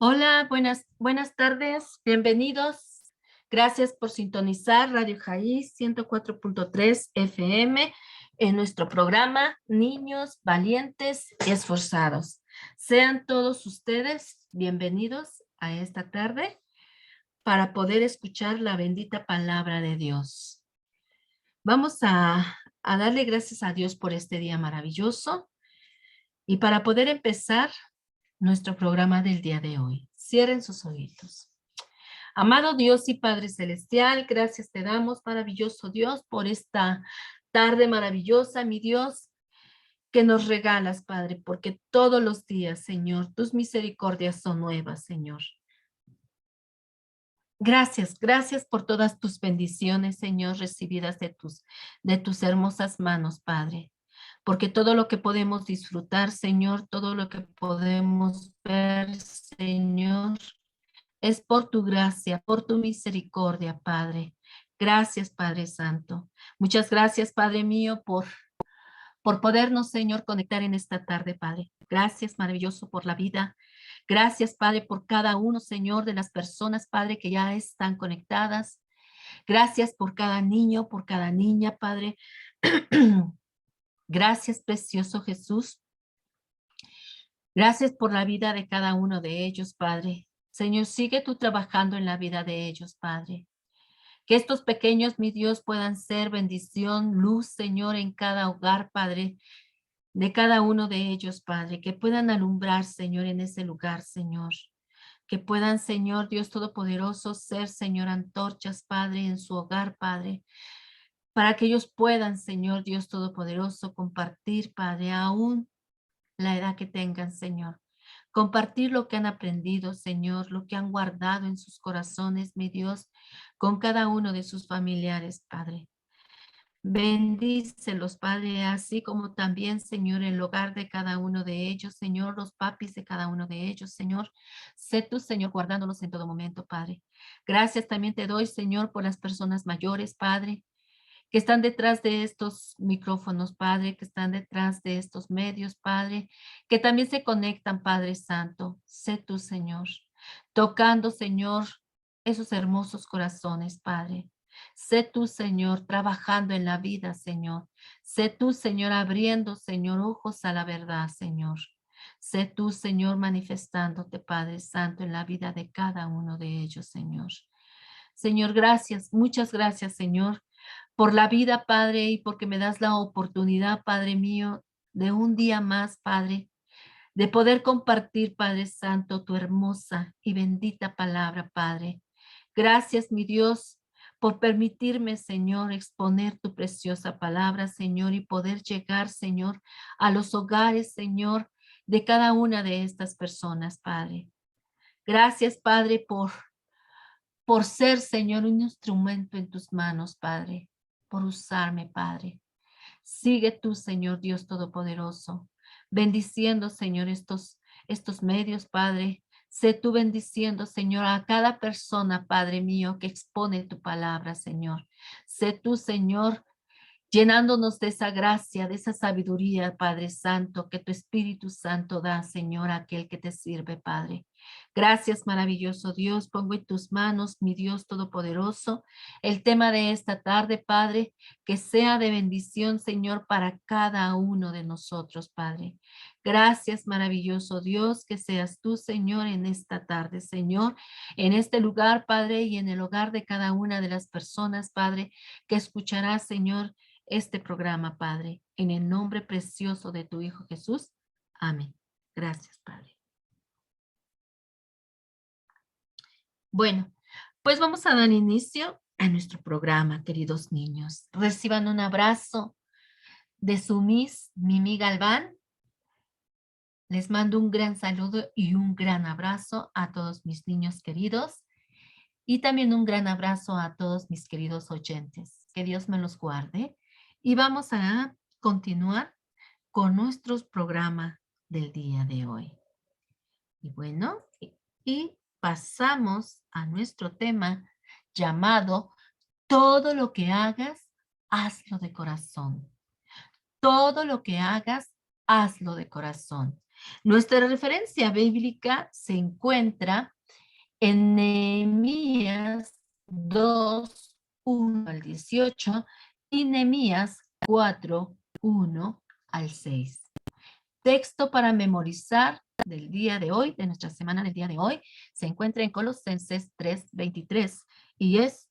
Hola, buenas tardes, bienvenidos. Gracias por sintonizar Radio Jaiz 104.3 FM en nuestro programa Niños Valientes y Esforzados. Sean todos ustedes bienvenidos a esta tarde para poder escuchar la bendita palabra de Dios. Vamos a darle gracias a Dios por este día maravilloso y para poder empezar nuestro programa del día de hoy. Cierren sus oídos. Amado Dios y Padre Celestial, gracias te damos, maravilloso Dios, por esta tarde maravillosa, mi Dios, que nos regalas, Padre, porque todos los días, Señor, tus misericordias son nuevas, Señor. Gracias por todas tus bendiciones, Señor, recibidas de tus hermosas manos, Padre. Porque todo lo que podemos disfrutar, Señor, todo lo que podemos ver, Señor, es por tu gracia, por tu misericordia, Padre. Gracias, Padre Santo. Muchas gracias, Padre mío, por podernos, Señor, conectar en esta tarde, Padre. Gracias, maravilloso, por la vida. Gracias, Padre, por cada uno, Señor, de las personas, Padre, que ya están conectadas. Gracias por cada niño, por cada niña, Padre. Gracias, precioso Jesús. Gracias por la vida de cada uno de ellos, Padre. Señor, sigue tú trabajando en la vida de ellos, Padre. Que estos pequeños, mi Dios, puedan ser bendición, luz, Señor, en cada hogar, Padre, de cada uno de ellos, Padre. Que puedan alumbrar, Señor, en ese lugar, Señor. Que puedan, Señor, Dios Todopoderoso, ser, Señor, antorchas, Padre, en su hogar, Padre. Para que ellos puedan, Señor, Dios Todopoderoso, compartir, Padre, aún la edad que tengan, Señor. Compartir lo que han aprendido, Señor, lo que han guardado en sus corazones, mi Dios, con cada uno de sus familiares, Padre. Bendícelos, Padre, así como también, Señor, el hogar de cada uno de ellos, Señor, los papis de cada uno de ellos, Señor. Sé tú, Señor, guardándolos en todo momento, Padre. Gracias también te doy, Señor, por las personas mayores, Padre, que están detrás de estos micrófonos, Padre, que están detrás de estos medios, Padre, que también se conectan, Padre Santo. Sé tú, Señor, tocando, Señor, esos hermosos corazones, Padre. Sé tú, Señor, trabajando en la vida, Señor. Sé tú, Señor, abriendo, Señor, ojos a la verdad, Señor. Sé tú, Señor, manifestándote, Padre Santo, en la vida de cada uno de ellos, Señor. Señor, gracias, muchas gracias, Señor, por la vida, Padre, y porque me das la oportunidad, Padre mío, de un día más, Padre, de poder compartir, Padre Santo, tu hermosa y bendita palabra, Padre. Gracias, mi Dios, por permitirme, Señor, exponer tu preciosa palabra, Señor, y poder llegar, Señor, a los hogares, Señor, de cada una de estas personas, Padre. Gracias, Padre, por ser, Señor, un instrumento en tus manos, Padre, por usarme, Padre. Sigue tú, Señor Dios Todopoderoso, bendiciendo, Señor, estos medios, Padre. Sé tú bendiciendo, Señor, a cada persona, Padre mío, que expone tu palabra, Señor. Sé tú, Señor, llenándonos de esa gracia, de esa sabiduría, Padre Santo, que tu Espíritu Santo da, Señor, a aquel que te sirve, Padre. Gracias, maravilloso Dios. Pongo en tus manos, mi Dios Todopoderoso, el tema de esta tarde, Padre, que sea de bendición, Señor, para cada uno de nosotros, Padre. Gracias, maravilloso Dios, que seas tú, Señor, en esta tarde, Señor, en este lugar, Padre, y en el hogar de cada una de las personas, Padre, que escuchará, Señor, este programa, Padre, en el nombre precioso de tu Hijo Jesús. Amén. Gracias, Padre. Bueno, pues vamos a dar inicio a nuestro programa, queridos niños. Reciban un abrazo de su Mimi Galván. Les mando un gran saludo y un gran abrazo a todos mis niños queridos y también un gran abrazo a todos mis queridos oyentes. Que Dios me los guarde y vamos a continuar con nuestro programa del día de hoy. Y bueno, y pasamos a nuestro tema llamado todo lo que hagas, hazlo de corazón. Todo lo que hagas, hazlo de corazón. Nuestra referencia bíblica se encuentra en Nehemías 2, 1 al 18 y Nehemías 4, 1 al 6. Texto para memorizar del día de hoy, de nuestra semana del día de hoy, se encuentra en Colosenses 3:23 y es: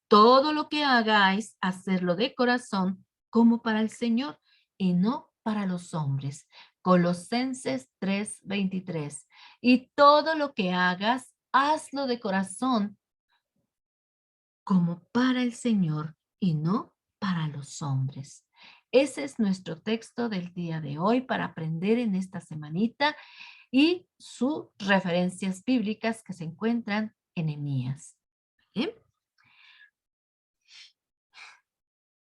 todo lo que hagáis, hacerlo de corazón como para el Señor y no para los hombres. Colosenses 3:23. Y todo lo que hagas, hazlo de corazón como para el Señor y no para los hombres. Ese es nuestro texto del día de hoy para aprender en esta semanita y sus referencias bíblicas que se encuentran en Nehemías. ¿Bien?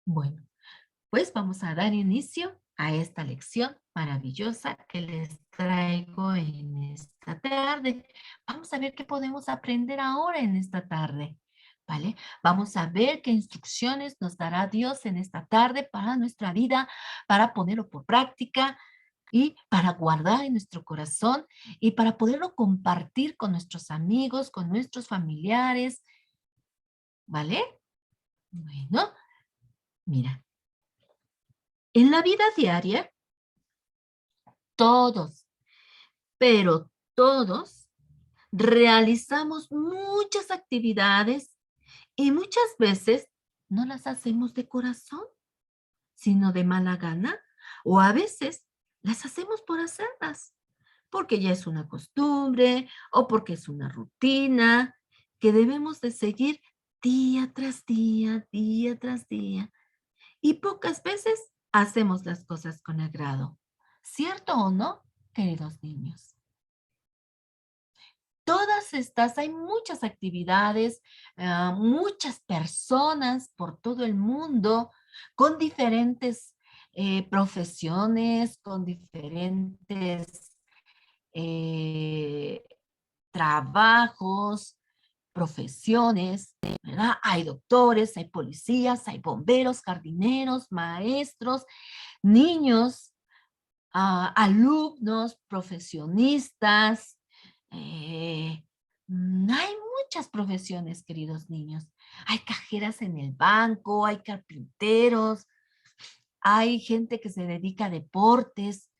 Bueno, pues vamos a dar inicio a esta lección maravillosa que les traigo en esta tarde. Vamos a ver qué podemos aprender ahora en esta tarde, ¿vale? Vamos a ver qué instrucciones nos dará Dios en esta tarde para nuestra vida, para ponerlo por práctica y para guardar en nuestro corazón y para poderlo compartir con nuestros amigos, con nuestros familiares, ¿vale? Bueno, mira, en la vida diaria, todos, pero todos realizamos muchas actividades y muchas veces no las hacemos de corazón, sino de mala gana, o a veces las hacemos por hacerlas, porque ya es una costumbre o porque es una rutina que debemos de seguir día tras día, día tras día, y pocas veces hacemos las cosas con agrado. ¿Cierto o no, queridos niños? Todas estas, hay muchas actividades, muchas personas por todo el mundo con diferentes profesiones, con diferentes eh, trabajos, profesiones, ¿verdad? Hay doctores, hay policías, hay bomberos, jardineros, maestros, niños, alumnos, profesionistas. Hay muchas profesiones, queridos niños. Hay cajeras en el banco, hay carpinteros, hay gente que se dedica a deportes.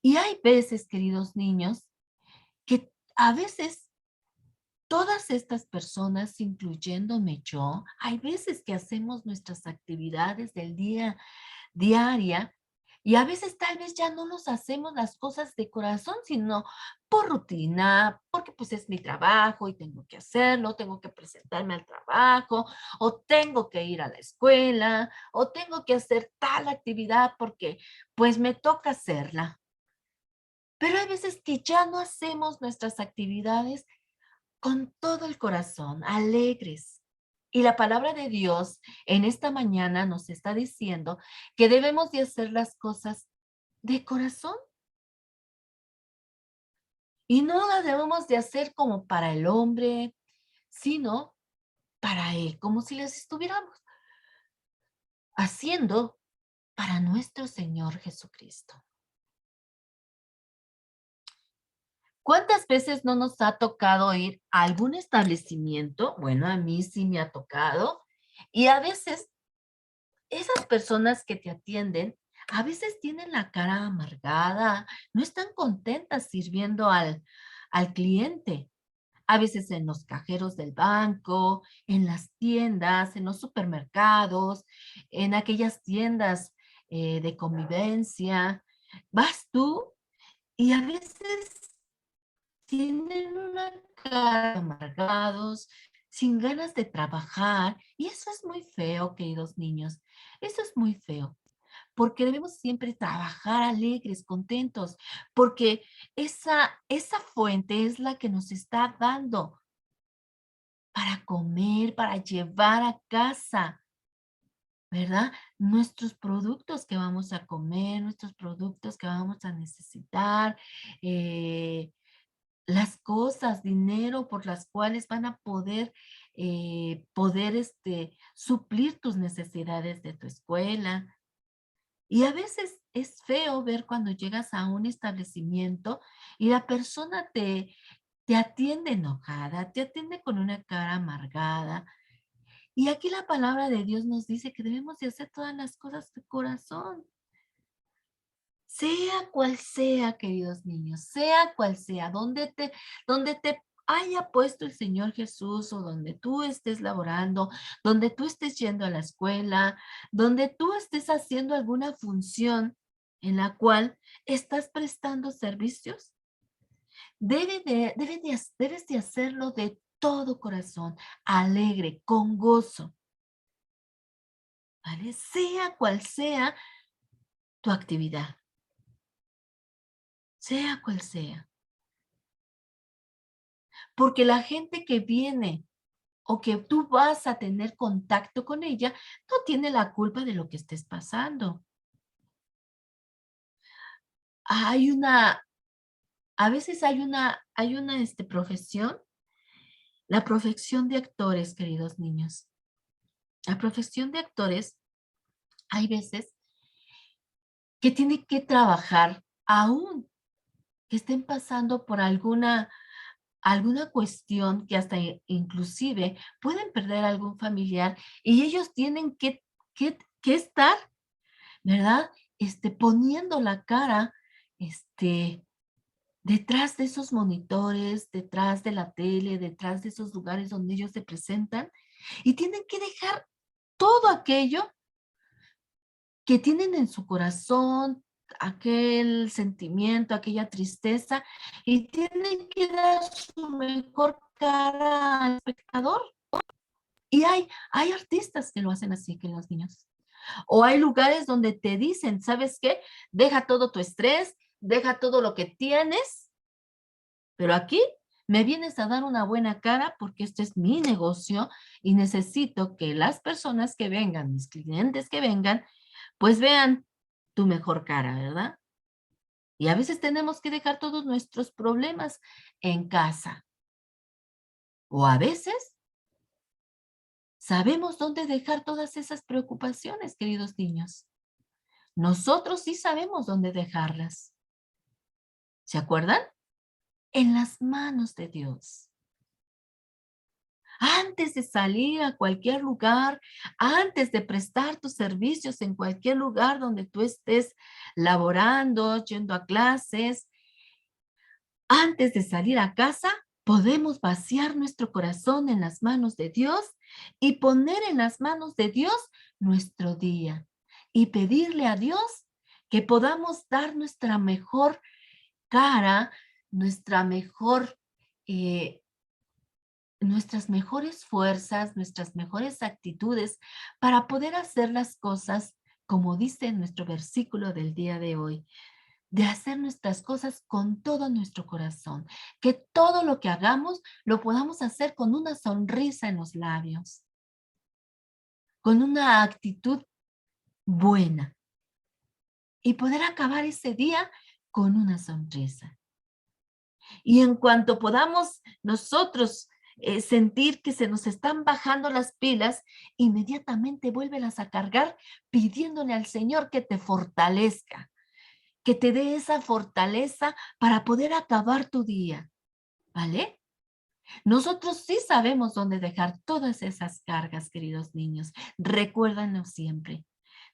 Y hay veces, queridos niños, que a veces todas estas personas, incluyéndome yo, hay veces que hacemos nuestras actividades del día diaria y a veces tal vez ya no nos hacemos las cosas de corazón, sino por rutina, porque pues es mi trabajo y tengo que hacerlo, tengo que presentarme al trabajo, o tengo que ir a la escuela, o tengo que hacer tal actividad porque pues me toca hacerla. Pero hay veces que ya no hacemos nuestras actividades con todo el corazón, alegres. Y la palabra de Dios en esta mañana nos está diciendo que debemos de hacer las cosas de corazón y no las debemos de hacer como para el hombre, sino para Él, como si las estuviéramos haciendo para nuestro Señor Jesucristo. ¿Cuántas veces no nos ha tocado ir a algún establecimiento? Bueno, a mí sí me ha tocado. Y a veces esas personas que te atienden a veces tienen la cara amargada, no están contentas sirviendo al cliente. A veces en los cajeros del banco, en las tiendas, en los supermercados, en aquellas tiendas de convivencia. Vas tú y a veces tienen una cara amargados, sin ganas de trabajar, y eso es muy feo, queridos niños. Eso es muy feo, porque debemos siempre trabajar alegres, contentos, porque esa fuente es la que nos está dando para comer, para llevar a casa, ¿verdad? Nuestros productos que vamos a comer, nuestros productos que vamos a necesitar, eh, las cosas, dinero por las cuales van a poder suplir tus necesidades de tu escuela. Y a veces es feo ver cuando llegas a un establecimiento y la persona te atiende enojada, te atiende con una cara amargada. Y aquí la palabra de Dios nos dice que debemos de hacer todas las cosas de corazón. Sea cual sea, queridos niños, sea cual sea, donde te haya puesto el Señor Jesús o donde tú estés laborando, donde tú estés yendo a la escuela, donde tú estés haciendo alguna función en la cual estás prestando servicios, debes de hacerlo de todo corazón, alegre, con gozo, ¿vale? Sea cual sea tu actividad, sea cual sea. Porque la gente que viene o que tú vas a tener contacto con ella, no tiene la culpa de lo que estés pasando. Hay una, a veces hay una profesión, la profesión de actores, queridos niños. La profesión de actores, hay veces que tienen que trabajar aún que estén pasando por alguna cuestión que hasta inclusive pueden perder algún familiar y ellos tienen que estar, ¿verdad? Poniendo la cara, detrás de esos monitores, detrás de la tele, detrás de esos lugares donde ellos se presentan y tienen que dejar todo aquello que tienen en su corazón, aquel sentimiento, aquella tristeza, y tienen que dar su mejor cara al espectador. Y hay artistas que lo hacen así, que los niños. O hay lugares donde te dicen, ¿sabes qué? Deja todo tu estrés, deja todo lo que tienes, pero aquí me vienes a dar una buena cara porque este es mi negocio y necesito que las personas que vengan, mis clientes que vengan, pues vean tu mejor cara, ¿verdad? Y a veces tenemos que dejar todos nuestros problemas en casa. O a veces sabemos dónde dejar todas esas preocupaciones, queridos niños. Nosotros sí sabemos dónde dejarlas. ¿Se acuerdan? En las manos de Dios. Antes de salir a cualquier lugar, antes de prestar tus servicios en cualquier lugar donde tú estés laborando, yendo a clases, antes de salir a casa, podemos vaciar nuestro corazón en las manos de Dios y poner en las manos de Dios nuestro día y pedirle a Dios que podamos dar nuestra mejor cara, nuestra mejor, eh, nuestras mejores fuerzas, nuestras mejores actitudes para poder hacer las cosas como dice nuestro versículo del día de hoy, de hacer nuestras cosas con todo nuestro corazón, que todo lo que hagamos lo podamos hacer con una sonrisa en los labios, con una actitud buena y poder acabar ese día con una sonrisa. Y en cuanto podamos nosotros sentir que se nos están bajando las pilas, inmediatamente vuélvelas a cargar pidiéndole al Señor que te fortalezca, que te dé esa fortaleza para poder acabar tu día, ¿vale? Nosotros sí sabemos dónde dejar todas esas cargas, queridos niños. Recuérdanlo siempre.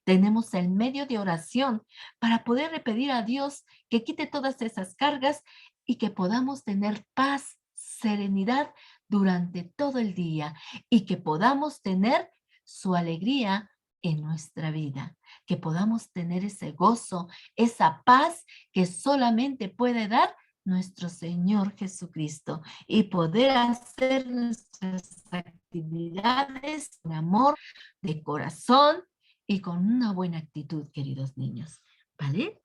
Tenemos el medio de oración para poder pedir a Dios que quite todas esas cargas y que podamos tener paz, serenidad durante todo el día y que podamos tener su alegría en nuestra vida, que podamos tener ese gozo, esa paz que solamente puede dar nuestro Señor Jesucristo y poder hacer nuestras actividades con amor, de corazón y con una buena actitud, queridos niños, ¿vale?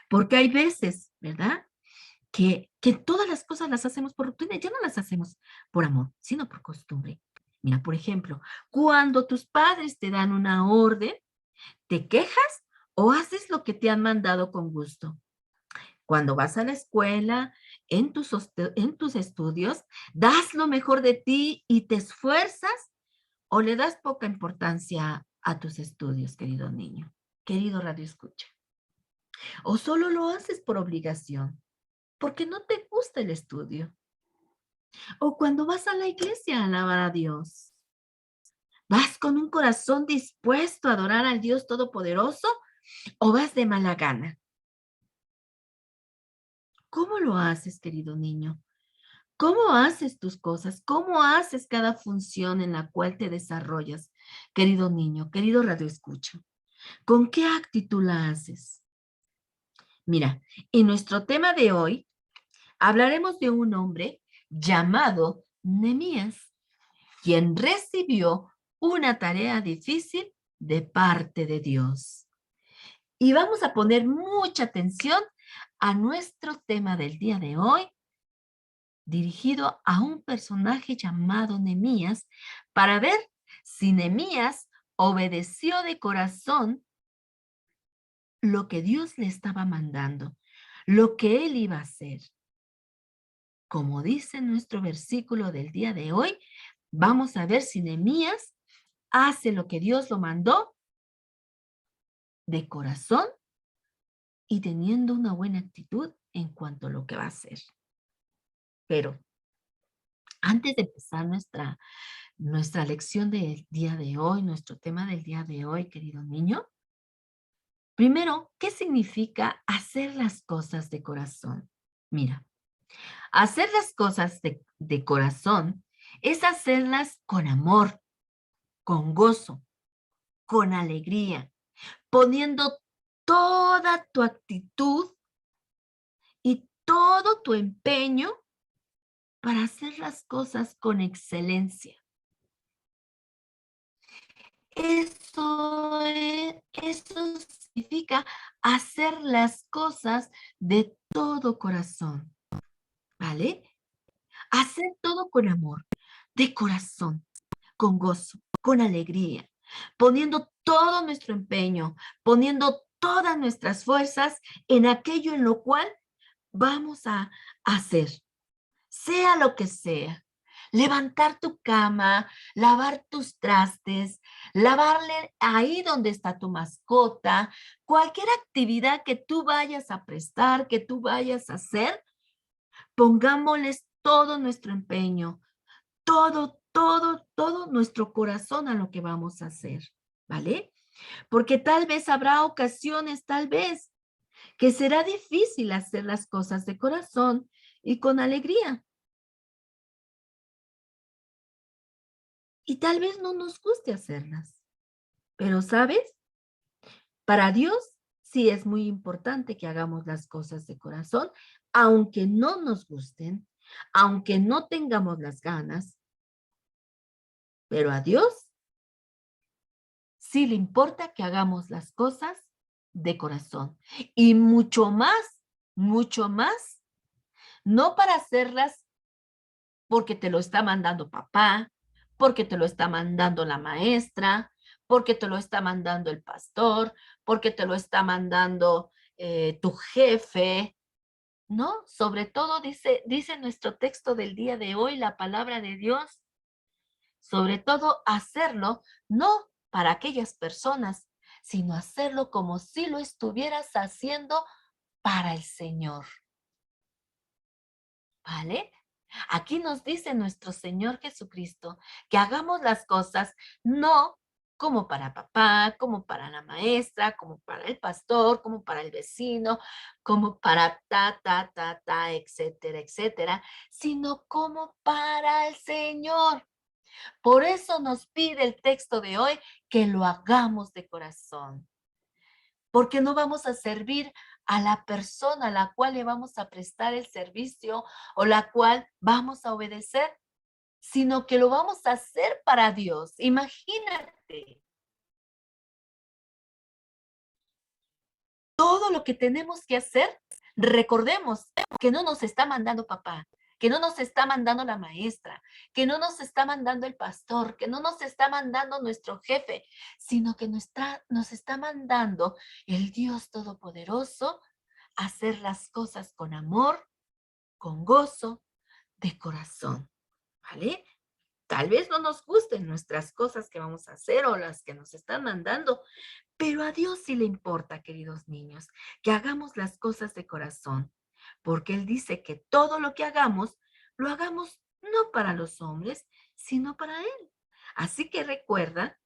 Porque hay veces, ¿verdad? Que todas las cosas las hacemos por rutina, ya no las hacemos por amor, sino por costumbre. Mira, por ejemplo, cuando tus padres te dan una orden, ¿te quejas o haces lo que te han mandado con gusto? Cuando vas a la escuela, en tus estudios, ¿das lo mejor de ti y te esfuerzas o le das poca importancia a tus estudios, querido niño? querido Radio Escucha? ¿O solo lo haces por obligación? Porque no te gusta el estudio. O cuando vas a la iglesia a alabar a Dios. ¿Vas con un corazón dispuesto a adorar al Dios Todopoderoso o vas de mala gana? ¿Cómo lo haces, querido niño? ¿Cómo haces tus cosas? ¿Cómo haces cada función en la cual te desarrollas, querido niño, querido Radio Escucha? ¿Con qué actitud la haces? Mira, en nuestro tema de hoy hablaremos de un hombre llamado Nehemías, quien recibió una tarea difícil de parte de Dios. Y vamos a poner mucha atención a nuestro tema del día de hoy, dirigido a un personaje llamado Nehemías, para ver si Nehemías obedeció de corazón lo que Dios le estaba mandando, lo que él iba a hacer. Como dice nuestro versículo del día de hoy, vamos a ver si Nehemías hace lo que Dios lo mandó de corazón y teniendo una buena actitud en cuanto a lo que va a hacer. Pero antes de empezar nuestra lección del día de hoy, nuestro tema del día de hoy, querido niño, primero, ¿qué significa hacer las cosas de corazón? Mira, hacer las cosas de corazón es hacerlas con amor, con gozo, con alegría, poniendo toda tu actitud y todo tu empeño para hacer las cosas con excelencia. Eso significa hacer las cosas de todo corazón, ¿vale? Hacer todo con amor, de corazón, con gozo, con alegría, poniendo todo nuestro empeño, poniendo todas nuestras fuerzas en aquello en lo cual vamos a hacer, sea lo que sea. Levantar tu cama, lavar tus trastes, lavarle ahí donde está tu mascota, cualquier actividad que tú vayas a prestar, que tú vayas a hacer, pongámosles todo nuestro empeño, todo nuestro corazón a lo que vamos a hacer, ¿vale? Porque tal vez habrá ocasiones, tal vez, que será difícil hacer las cosas de corazón y con alegría. Y tal vez no nos guste hacerlas. Pero, ¿sabes? Para Dios sí es muy importante que hagamos las cosas de corazón, aunque no nos gusten, aunque no tengamos las ganas. Pero a Dios sí le importa que hagamos las cosas de corazón. Y mucho más, no para hacerlas porque te lo está mandando papá, porque te lo está mandando la maestra, porque te lo está mandando el pastor, porque te lo está mandando tu jefe, ¿no? Sobre todo dice nuestro texto del día de hoy, la palabra de Dios, sobre todo hacerlo no para aquellas personas, sino hacerlo como si lo estuvieras haciendo para el Señor. ¿Vale? Aquí nos dice nuestro Señor Jesucristo que hagamos las cosas no como para papá, como para la maestra, como para el pastor, como para el vecino, como para etcétera, etcétera, sino como para el Señor. Por eso nos pide el texto de hoy que lo hagamos de corazón, porque no vamos a servir a la persona a la cual le vamos a prestar el servicio o la cual vamos a obedecer, sino que lo vamos a hacer para Dios. Imagínate todo lo que tenemos que hacer. Recordemos que no nos está mandando papá, que no nos está mandando la maestra, que no nos está mandando el pastor, que no nos está mandando nuestro jefe, sino que nos está mandando el Dios Todopoderoso a hacer las cosas con amor, con gozo, de corazón, ¿vale? Tal vez no nos gusten nuestras cosas que vamos a hacer o las que nos están mandando, pero a Dios sí le importa, queridos niños, que hagamos las cosas de corazón, porque Él dice que todo lo que hagamos, lo hagamos no para los hombres, sino para Él. Así que recuerda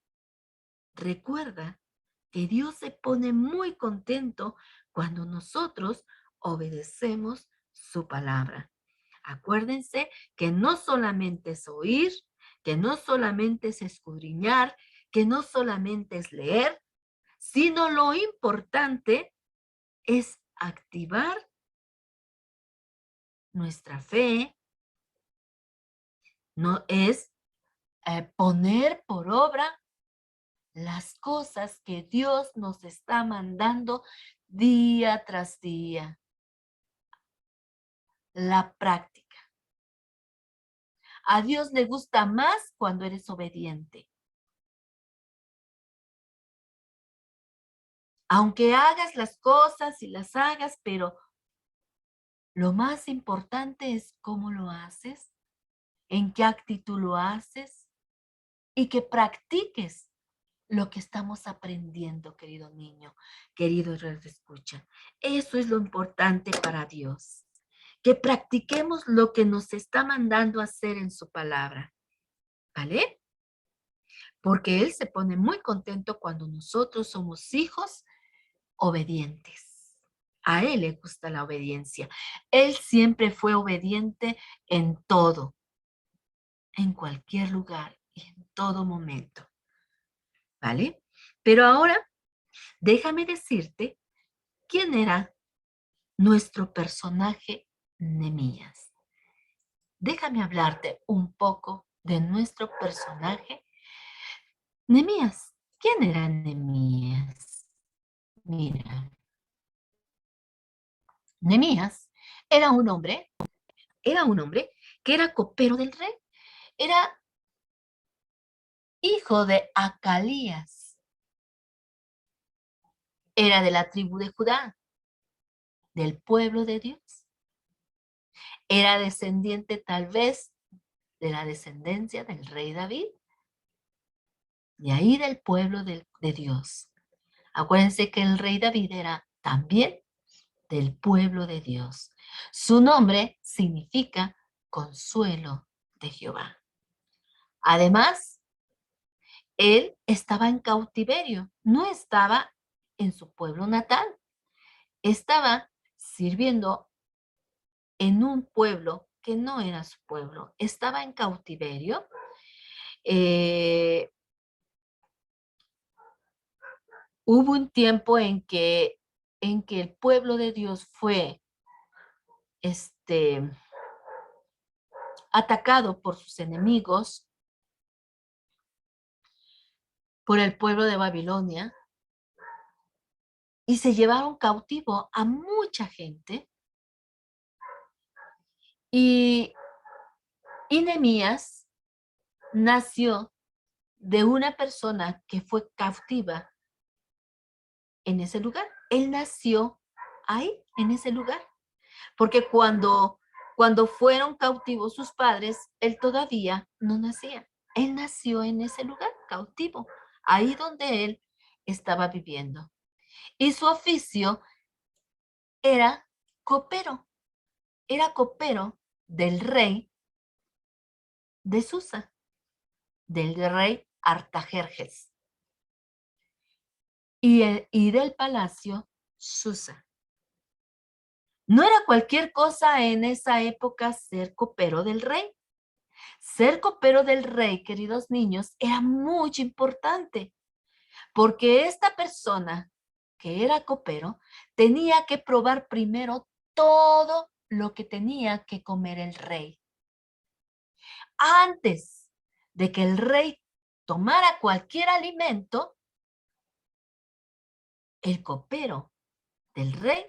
que Dios se pone muy contento cuando nosotros obedecemos su palabra. Acuérdense que no solamente es oír, que no solamente es escudriñar, que no solamente es leer, sino lo importante es activar nuestra fe, no es poner por obra las cosas que Dios nos está mandando día tras día. La práctica. A Dios le gusta más cuando eres obediente. Aunque hagas las cosas y las hagas, pero lo más importante es cómo lo haces, en qué actitud lo haces y que practiques lo que estamos aprendiendo, querido niño, querido escucha. Eso es lo importante para Dios, que practiquemos lo que nos está mandando hacer en su palabra, ¿vale? Porque Él se pone muy contento cuando nosotros somos hijos obedientes. A Él le gusta la obediencia. Él siempre fue obediente en todo, en cualquier lugar y en todo momento, ¿vale? Pero ahora déjame decirte quién era nuestro personaje Nehemías. Déjame hablarte un poco de nuestro personaje Nehemías. ¿Quién era Nehemías? Mira, Nehemías era un hombre que era copero del rey, era hijo de Acalías, era de la tribu de Judá, del pueblo de Dios, era descendiente tal vez de la descendencia del rey David, y ahí del pueblo de Dios. Acuérdense que el rey David era también del pueblo de Dios. Su nombre significa consuelo de Jehová. Además, él estaba en cautiverio, no estaba en su pueblo natal, estaba sirviendo en un pueblo que no era su pueblo, estaba en cautiverio. Eh, Hubo un tiempo en que el pueblo de Dios fue atacado por sus enemigos, por el pueblo de Babilonia, y se llevaron cautivo a mucha gente. Y Nehemías nació de una persona que fue cautiva en ese lugar. Él nació ahí, en ese lugar. Porque cuando fueron cautivos sus padres, él todavía no nacía. Él nació en ese lugar, cautivo, ahí donde él estaba viviendo. Y su oficio era copero. Era copero del rey de Susa, del rey Artajerjes y del palacio Susa. No era cualquier cosa en esa época ser copero del rey. Ser copero del rey, queridos niños, era muy importante, porque esta persona que era copero tenía que probar primero todo lo que tenía que comer el rey. Antes de que el rey tomara cualquier alimento, el copero del rey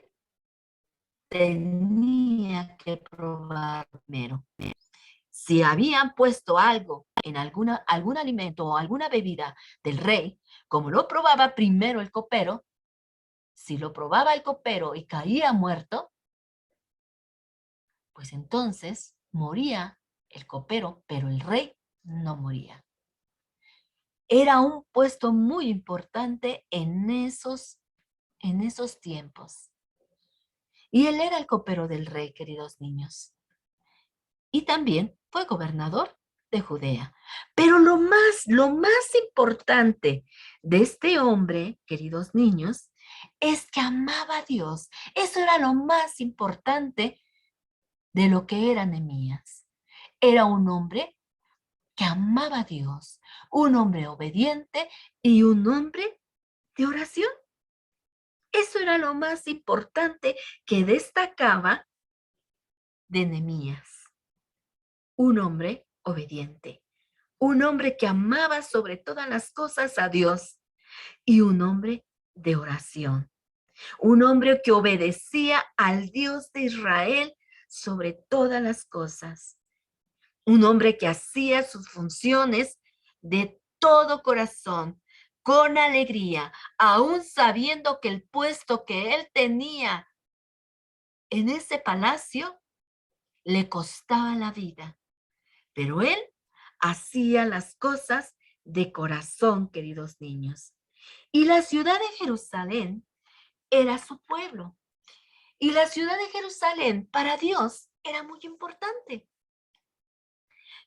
tenía que probar primero. Si habían puesto algo en algún alimento o alguna bebida del rey, como lo probaba primero el copero, si lo probaba el copero y caía muerto, pues entonces moría el copero, pero el rey no moría. Era un puesto muy importante en esos tiempos. Y él era el copero del rey, queridos niños. Y también fue gobernador de Judea. Pero lo más importante de este hombre, queridos niños, es que amaba a Dios. Eso era lo más importante de lo que era Nehemías. Era un hombre que amaba a Dios, un hombre obediente y un hombre de oración. Eso era lo más importante que destacaba de Nehemías. Un hombre obediente, un hombre que amaba sobre todas las cosas a Dios y un hombre de oración, un hombre que obedecía al Dios de Israel sobre todas las cosas, un hombre que hacía sus funciones de todo corazón, con alegría, aún sabiendo que el puesto que él tenía en ese palacio le costaba la vida, pero él hacía las cosas de corazón, queridos niños. Y la ciudad de Jerusalén era su pueblo. Y la ciudad de Jerusalén para Dios era muy importante.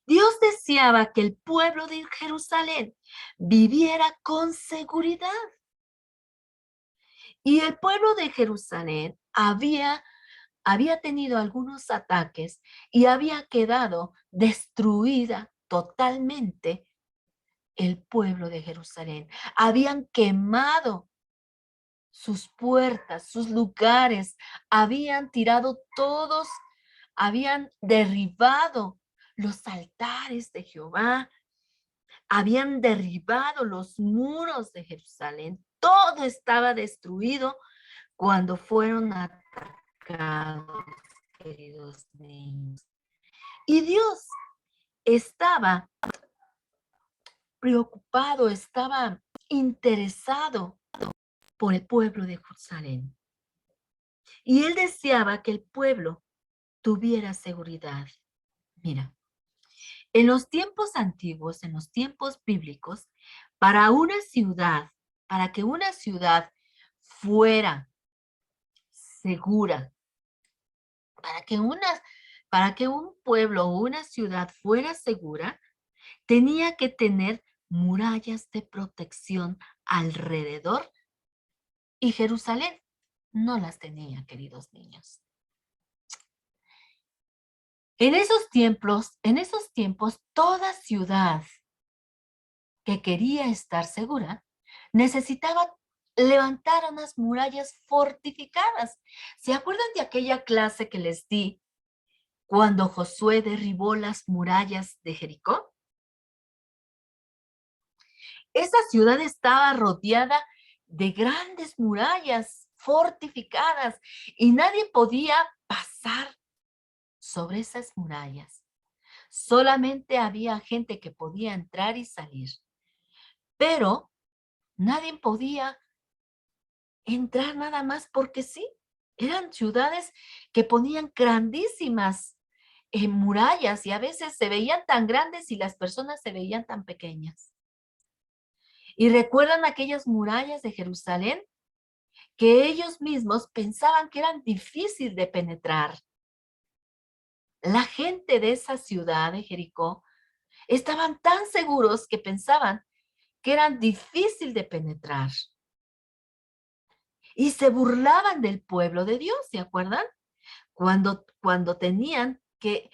Dios deseaba que el pueblo de Jerusalén viviera con seguridad. Y el pueblo de Jerusalén había tenido algunos ataques y había quedado destruida totalmente el pueblo de Jerusalén. Habían quemado sus puertas, sus lugares, habían tirado todos, habían derribado los altares de Jehová, habían derribado los muros de Jerusalén. Todo estaba destruido cuando fueron atacados, queridos niños. Y Dios estaba preocupado, estaba interesado por el pueblo de Jerusalén. Y él deseaba que el pueblo tuviera seguridad. Mira, en los tiempos antiguos, en los tiempos bíblicos, para una ciudad, para que una ciudad fuera segura, para que un pueblo o una ciudad fuera segura, tenía que tener murallas de protección alrededor y Jerusalén no las tenía, queridos niños. En esos tiempos, toda ciudad que quería estar segura necesitaba levantar unas murallas fortificadas. ¿Se acuerdan de aquella clase que les di cuando Josué derribó las murallas de Jericó? Esa ciudad estaba rodeada de grandes murallas fortificadas y nadie podía pasar sobre esas murallas. Solamente había gente que podía entrar y salir, pero nadie podía entrar nada más porque sí. Eran ciudades que ponían grandísimas murallas y a veces se veían tan grandes y las personas se veían tan pequeñas. ¿Y recuerdan aquellas murallas de Jerusalén que ellos mismos pensaban que eran difíciles de penetrar? La gente de esa ciudad de Jericó estaban tan seguros que pensaban que eran difíciles de penetrar. Y se burlaban del pueblo de Dios, ¿se acuerdan? Cuando tenían que,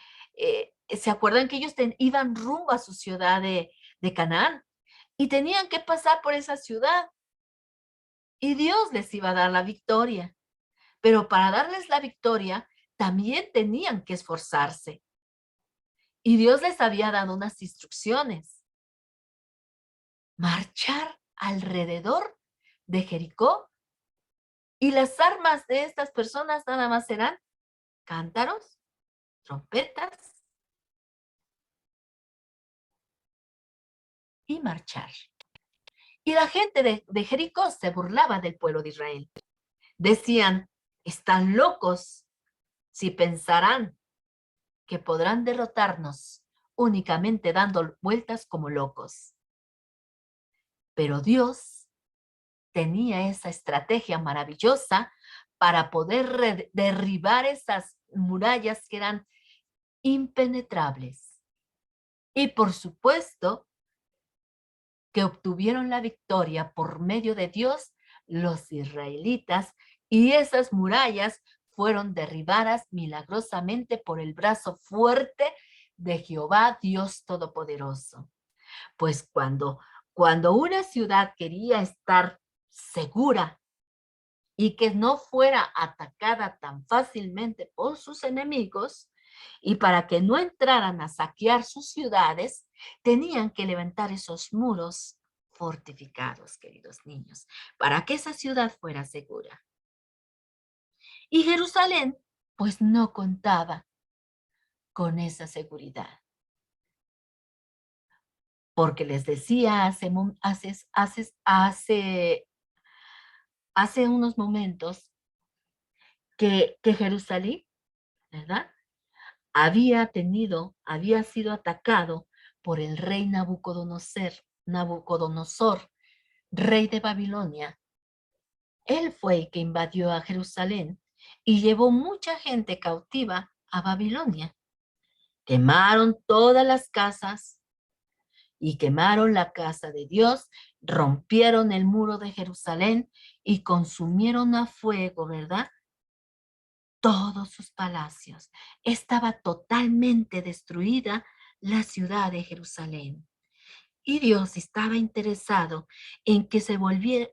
¿se acuerdan que ellos iban rumbo a su ciudad de Canaán? Y tenían que pasar por esa ciudad. Y Dios les iba a dar la victoria. Pero para darles la victoria, también tenían que esforzarse. Y Dios les había dado unas instrucciones. Marchar alrededor de Jericó. Y las armas de estas personas nada más eran cántaros, trompetas y marchar. Y la gente de Jericó se burlaba del pueblo de Israel. Decían, están locos si pensarán que podrán derrotarnos únicamente dando vueltas como locos. Pero Dios tenía esa estrategia maravillosa para poder derribar esas murallas que eran impenetrables. Y por supuesto que obtuvieron la victoria por medio de Dios, los israelitas, y esas murallas fueron derribadas milagrosamente por el brazo fuerte de Jehová, Dios Todopoderoso. Pues cuando una ciudad quería estar segura y que no fuera atacada tan fácilmente por sus enemigos, y para que no entraran a saquear sus ciudades, tenían que levantar esos muros fortificados, queridos niños, para que esa ciudad fuera segura. Y Jerusalén, pues no contaba con esa seguridad. Porque les decía hace unos momentos que Jerusalén, ¿verdad? Había sido atacado por el rey Nabucodonosor, rey de Babilonia. Él fue el que invadió a Jerusalén y llevó mucha gente cautiva a Babilonia. Quemaron todas las casas y quemaron la casa de Dios, rompieron el muro de Jerusalén y consumieron a fuego, ¿verdad? Todos sus palacios. Estaba totalmente destruida la ciudad de Jerusalén. Y Dios estaba interesado en que se volviera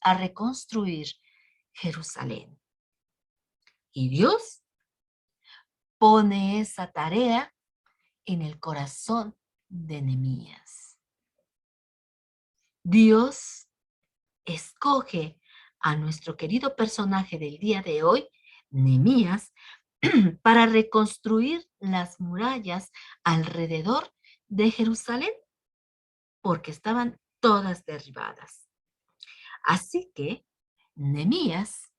a reconstruir Jerusalén. Y Dios pone esa tarea en el corazón de Nehemías. Dios escoge a nuestro querido personaje del día de hoy, Nehemías, para reconstruir las murallas alrededor de Jerusalén, porque estaban todas derribadas. Así que Nehemías,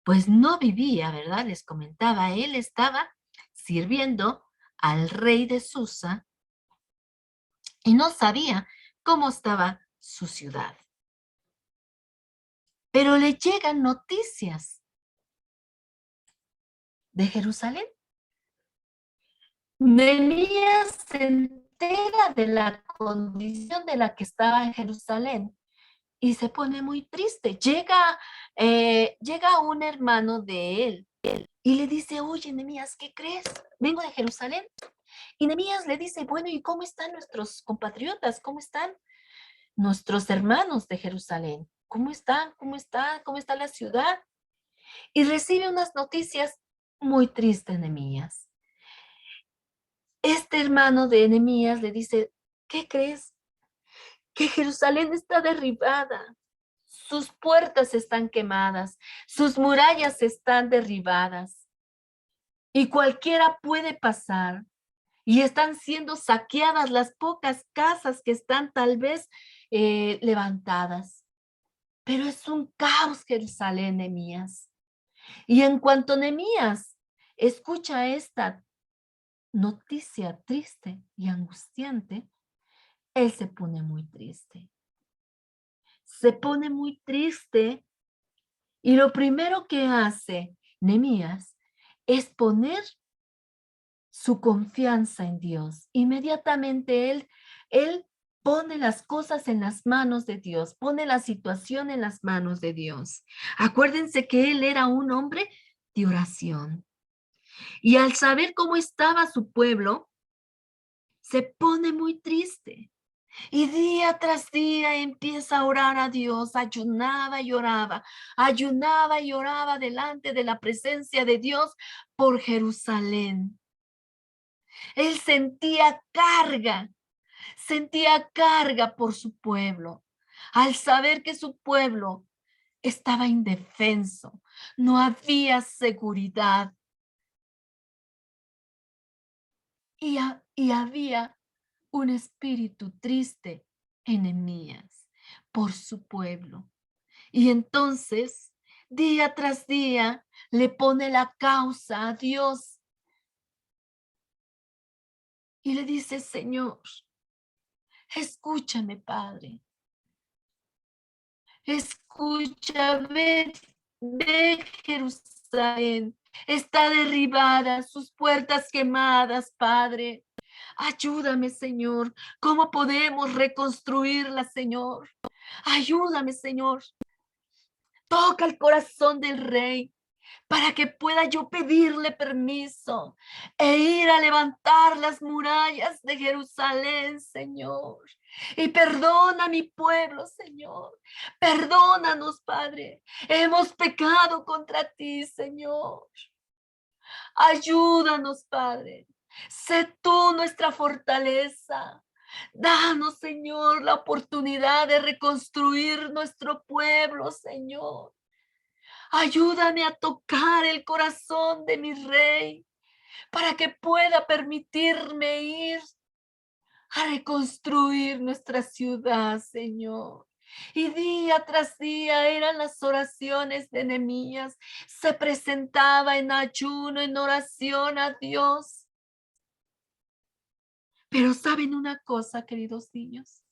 pues no vivía, ¿verdad? Les comentaba, él estaba sirviendo al rey de Susa y no sabía cómo estaba su ciudad. Pero le llegan noticias de Jerusalén. Nehemías se entera de la condición de la que estaba en Jerusalén y se pone muy triste. Llega un hermano de él y le dice, oye, Nehemías, ¿qué crees? Vengo de Jerusalén. Y Nehemías le dice, bueno, ¿y cómo están nuestros compatriotas? ¿Cómo están nuestros hermanos de Jerusalén? ¿Cómo están? ¿Cómo están? ¿Cómo está la ciudad? Y recibe unas noticias muy tristes, Nehemías. Este hermano de Nehemías le dice, ¿qué crees? Que Jerusalén está derribada. Sus puertas están quemadas, sus murallas están derribadas y cualquiera puede pasar y están siendo saqueadas las pocas casas que están tal vez levantadas. Pero es un caos Jerusalén, Nehemías. Y en cuanto Nehemías escucha esta noticia triste y angustiante, él se pone muy triste. Se pone muy triste y lo primero que hace Nehemías es poner su confianza en Dios. Inmediatamente él pone las cosas en las manos de Dios, pone la situación en las manos de Dios. Acuérdense que él era un hombre de oración. Y al saber cómo estaba su pueblo, se pone muy triste. Y día tras día empieza a orar a Dios, ayunaba y oraba delante de la presencia de Dios por Jerusalén. Él sentía carga por su pueblo, al saber que su pueblo estaba indefenso, no había seguridad y había un espíritu triste en Nehemías por su pueblo. Y entonces, día tras día, le pone la causa a Dios Y le dice, Señor, escúchame, Padre. Escucha, ve Jerusalén. Está derribada, sus puertas quemadas, Padre. Ayúdame, Señor. ¿Cómo podemos reconstruirla, Señor? Ayúdame, Señor. Toca el corazón del rey para que pueda yo pedirle permiso e ir a levantar las murallas de Jerusalén, Señor. Y perdona a mi pueblo, Señor. Perdónanos, Padre. Hemos pecado contra ti, Señor. Ayúdanos, Padre. Sé tú nuestra fortaleza. Danos, Señor, la oportunidad de reconstruir nuestro pueblo, Señor. Ayúdame a tocar el corazón de mi rey para que pueda permitirme ir a reconstruir nuestra ciudad, Señor. Y día tras día eran las oraciones de Nehemías. Se presentaba en ayuno, en oración a Dios. Pero ¿saben una cosa, queridos niños?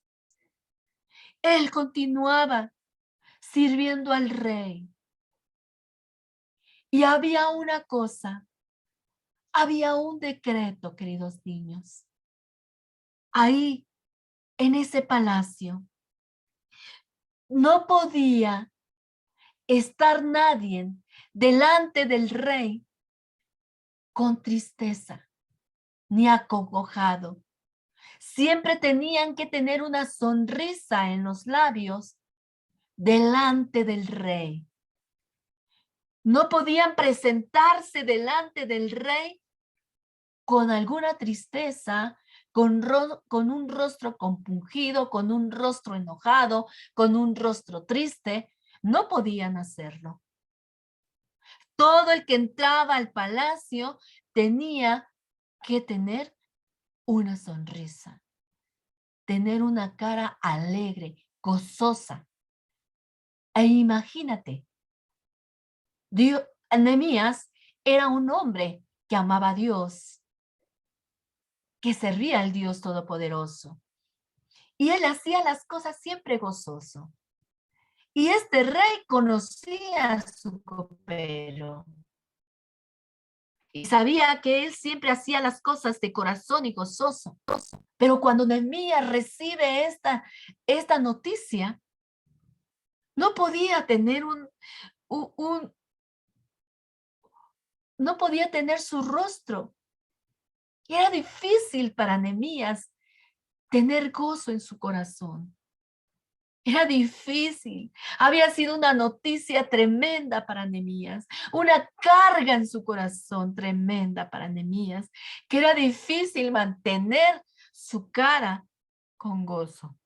Él continuaba sirviendo al rey. Y había una cosa, había un decreto, queridos niños. Ahí, en ese palacio, no podía estar nadie delante del rey con tristeza ni acongojado. Siempre tenían que tener una sonrisa en los labios delante del rey. No podían presentarse delante del rey con alguna tristeza, con un rostro compungido, con un rostro enojado, con un rostro triste. No podían hacerlo. Todo el que entraba al palacio tenía que tener una sonrisa, tener una cara alegre, gozosa. E imagínate, Nehemías era un hombre que amaba a Dios, que servía al Dios Todopoderoso. Y él hacía las cosas siempre gozoso. Y este rey conocía a su copero. Y sabía que él siempre hacía las cosas de corazón y gozoso. Pero cuando Nehemías recibe esta noticia, no podía tener no podía tener su rostro. Y era difícil para Nehemías tener gozo en su corazón. Era difícil. Había sido una noticia tremenda para Nehemías, una carga en su corazón tremenda para Nehemías, que era difícil mantener su cara con gozo.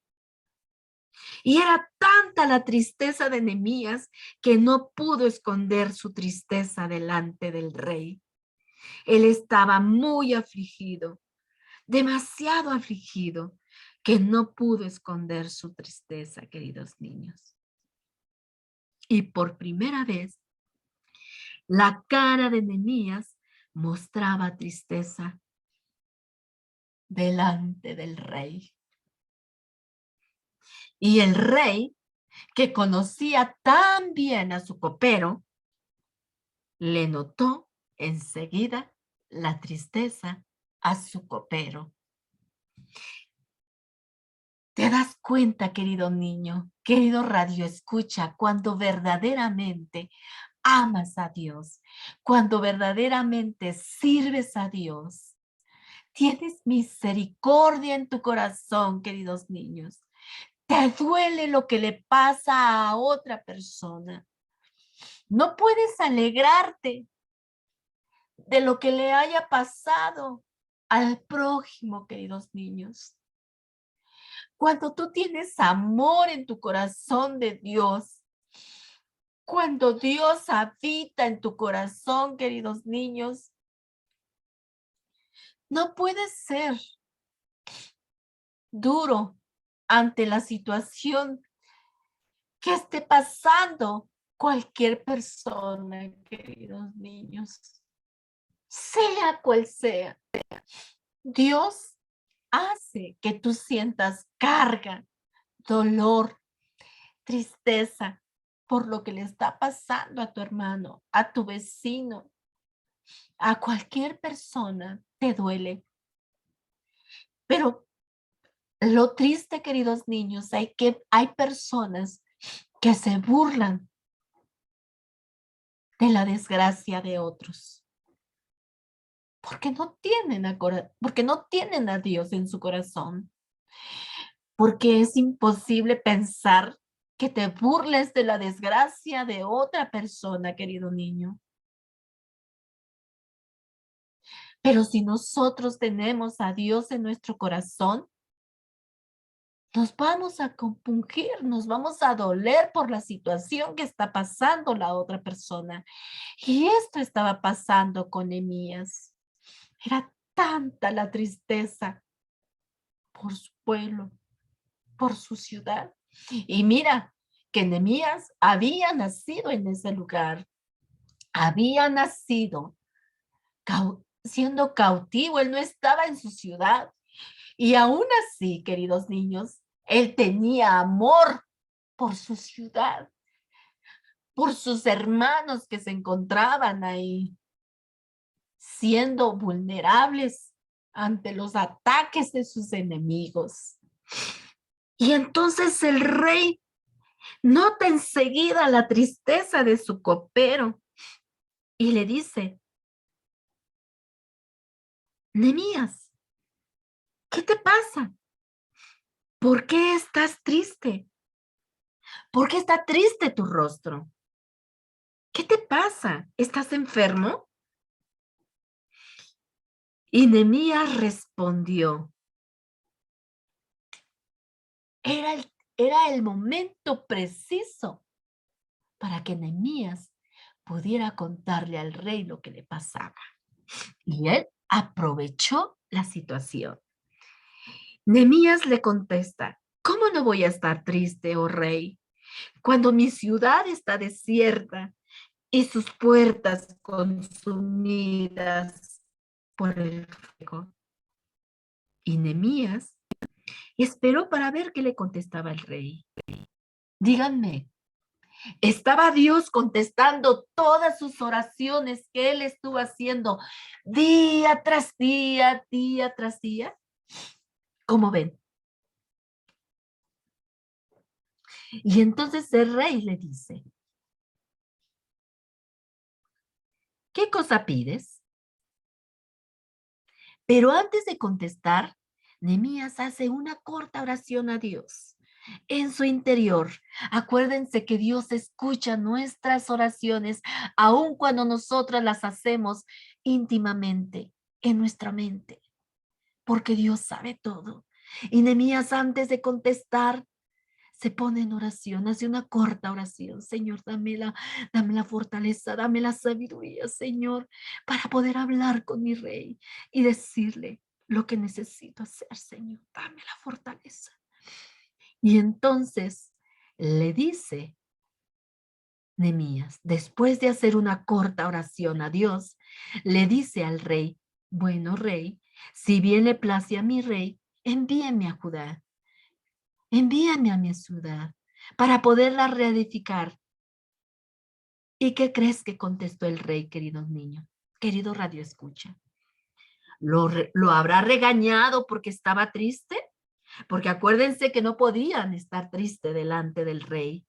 Y era tanta la tristeza de Nehemías que no pudo esconder su tristeza delante del rey. Él estaba muy afligido, demasiado afligido, que no pudo esconder su tristeza, queridos niños. Y por primera vez, la cara de Nehemías mostraba tristeza delante del rey. Y el rey, que conocía tan bien a su copero, le notó enseguida la tristeza a su copero. ¿Te das cuenta, querido niño, querido radio escucha, cuando verdaderamente amas a Dios, cuando verdaderamente sirves a Dios? Tienes misericordia en tu corazón, queridos niños. Te duele lo que le pasa a otra persona. No puedes alegrarte de lo que le haya pasado al prójimo, queridos niños. Cuando tú tienes amor en tu corazón de Dios, cuando Dios habita en tu corazón, queridos niños, no puedes ser duro ante la situación que esté pasando cualquier persona, queridos niños, sea cual sea. Dios hace que tú sientas carga, dolor, tristeza por lo que le está pasando a tu hermano, a tu vecino, a cualquier persona, te duele. Pero lo triste, queridos niños, hay personas que se burlan de la desgracia de otros, porque no tienen a Dios en su corazón, porque es imposible pensar que te burles de la desgracia de otra persona, querido niño. Pero si nosotros tenemos a Dios en nuestro corazón, nos vamos a compungir, nos vamos a doler por la situación que está pasando la otra persona. Y esto estaba pasando con Nehemías. Era tanta la tristeza por su pueblo, por su ciudad. Y mira que Nehemías había nacido en ese lugar, había nacido siendo cautivo, él no estaba en su ciudad. Y aún así, queridos niños, él tenía amor por su ciudad, por sus hermanos que se encontraban ahí, siendo vulnerables ante los ataques de sus enemigos. Y entonces el rey nota enseguida la tristeza de su copero y le dice, Nehemías, ¿qué te pasa? ¿Por qué estás triste? ¿Por qué está triste tu rostro? ¿Qué te pasa? ¿Estás enfermo? Y Nehemías respondió, era el momento preciso para que Nehemías pudiera contarle al rey lo que le pasaba. Y él aprovechó la situación. Nehemías le contesta, ¿cómo no voy a estar triste, oh rey, cuando mi ciudad está desierta y sus puertas consumidas por el fuego? Y Nehemías esperó para ver qué le contestaba el rey. Díganme, ¿estaba Dios contestando todas sus oraciones que él estuvo haciendo día tras día, día tras día? ¿Cómo ven? Y entonces el rey le dice, ¿qué cosa pides? Pero antes de contestar, Nehemías hace una corta oración a Dios. En su interior, acuérdense que Dios escucha nuestras oraciones, aun cuando nosotras las hacemos íntimamente en nuestra mente, porque Dios sabe todo. Y Nehemías, antes de contestar, se pone en oración, hace una corta oración. Señor, dame la fortaleza, dame la sabiduría, Señor, para poder hablar con mi rey y decirle lo que necesito hacer, Señor. Dame la fortaleza. Y entonces le dice Nehemías, después de hacer una corta oración a Dios, le dice al rey, bueno, rey, si bien le place a mi rey, envíeme a Judá, envíame a mi ciudad para poderla reedificar. ¿Y qué crees que contestó el rey, queridos niños? Querido radio escucha. ¿Lo habrá regañado porque estaba triste? Porque acuérdense que no podían estar tristes delante del rey.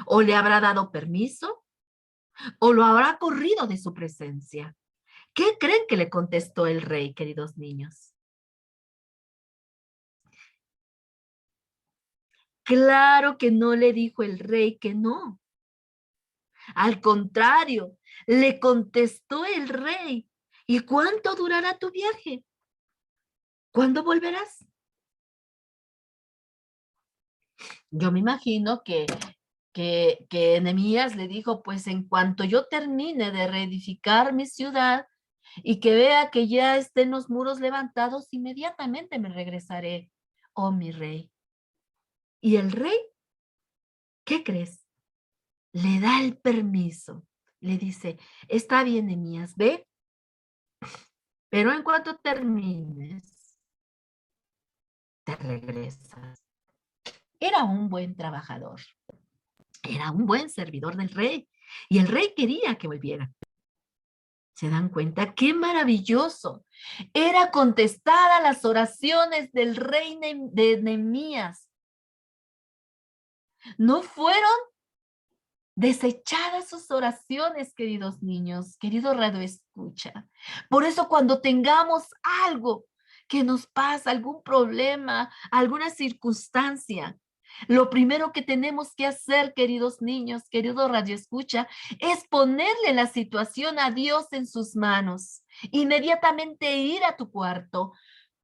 ¿O le habrá dado permiso? ¿O lo habrá corrido de su presencia? ¿Qué creen que le contestó el rey, queridos niños? Claro que no le dijo el rey que no. Al contrario, le contestó el rey, ¿y cuánto durará tu viaje? ¿Cuándo volverás? Yo me imagino que Nehemías le dijo, pues en cuanto yo termine de reedificar mi ciudad y que vea que ya estén los muros levantados, inmediatamente me regresaré, oh mi rey. Y el rey, ¿qué crees? Le da el permiso. Le dice, está bien, Nehemías, ve, pero en cuanto termines, te regresas. Era un buen trabajador, era un buen servidor del rey, y el rey quería que volviera. ¿Se dan cuenta? ¡Qué maravilloso! Era contestada las oraciones del rey de Nehemías. No fueron desechadas sus oraciones, queridos niños, querido radio escucha. Por eso cuando tengamos algo que nos pasa, algún problema, alguna circunstancia, lo primero que tenemos que hacer, queridos niños, querido radio escucha, es ponerle la situación a Dios en sus manos. Inmediatamente ir a tu cuarto,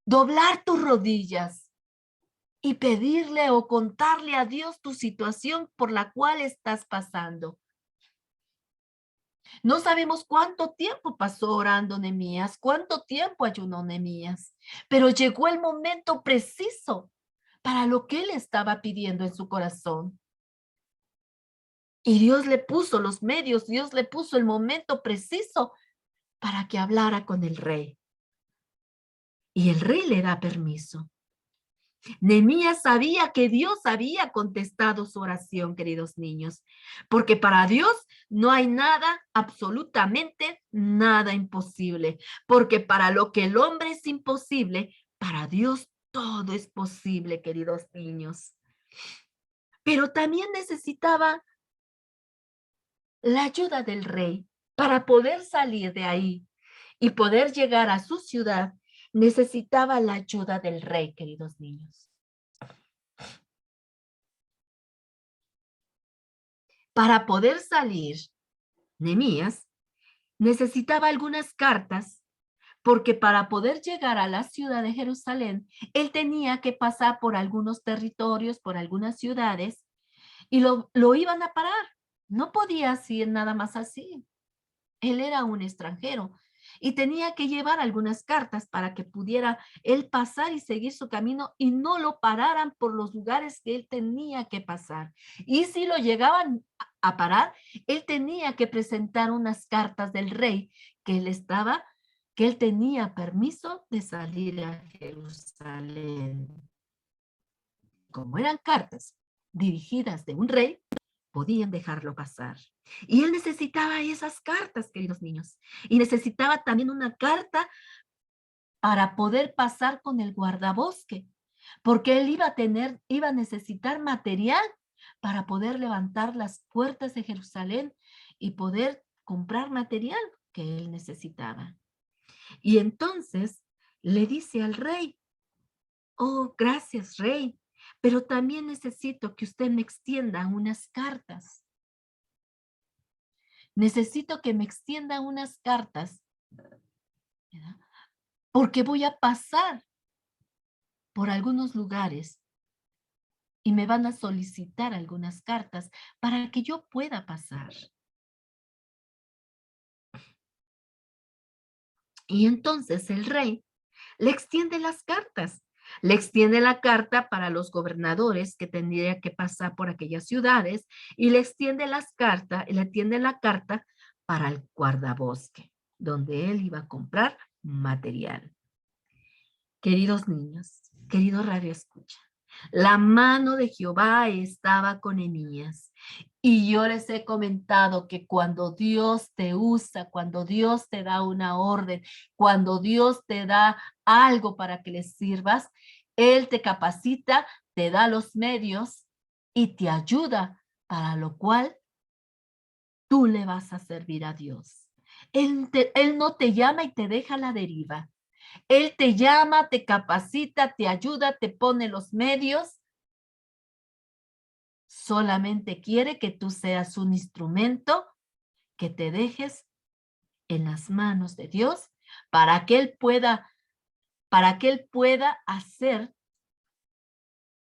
doblar tus rodillas y pedirle o contarle a Dios tu situación por la cual estás pasando. No sabemos cuánto tiempo pasó orando Nehemías, cuánto tiempo ayunó Nehemías, pero llegó el momento preciso para lo que él estaba pidiendo en su corazón. Y Dios le puso los medios, Dios le puso el momento preciso para que hablara con el rey. Y el rey le da permiso. Nehemías sabía que Dios había contestado su oración, queridos niños, porque para Dios no hay nada, absolutamente nada imposible, porque para lo que el hombre es imposible, para Dios todo es posible, queridos niños. Pero también necesitaba la ayuda del rey para poder salir de ahí y poder llegar a su ciudad. Necesitaba la ayuda del rey, queridos niños. Para poder salir, Nehemías necesitaba algunas cartas, porque para poder llegar a la ciudad de Jerusalén, él tenía que pasar por algunos territorios, por algunas ciudades, y lo iban a parar. No podía ir nada más así. Él era un extranjero y tenía que llevar algunas cartas para que pudiera él pasar y seguir su camino y no lo pararan por los lugares que él tenía que pasar. Y si lo llegaban a parar, él tenía que presentar unas cartas del rey que que él tenía permiso de salir a Jerusalén. Como eran cartas dirigidas de un rey, podían dejarlo pasar. Y él necesitaba esas cartas, queridos niños. Y necesitaba también una carta para poder pasar con el guardabosque, porque él iba a necesitar material para poder levantar las puertas de Jerusalén y poder comprar material que él necesitaba. Y entonces le dice al rey: oh, gracias, rey, pero también necesito que usted me extienda unas cartas. Necesito que me extienda unas cartas, ¿verdad? Porque voy a pasar por algunos lugares y me van a solicitar algunas cartas para que yo pueda pasar. Y entonces el rey le extiende las cartas. Le extiende la carta para los gobernadores que tendría que pasar por aquellas ciudades y le extiende le extiende la carta para el guardabosque, donde él iba a comprar material. Queridos niños, querido radio escucha, la mano de Jehová estaba con Nehemías. Y yo les he comentado que cuando Dios te usa, cuando Dios te da una orden, cuando Dios te da algo para que le sirvas, Él te capacita, te da los medios y te ayuda, para lo cual tú le vas a servir a Dios. Él no te llama y te deja a la deriva. Él te llama, te capacita, te ayuda, te pone los medios. Solamente quiere que tú seas un instrumento, que te dejes en las manos de Dios para que Él pueda hacer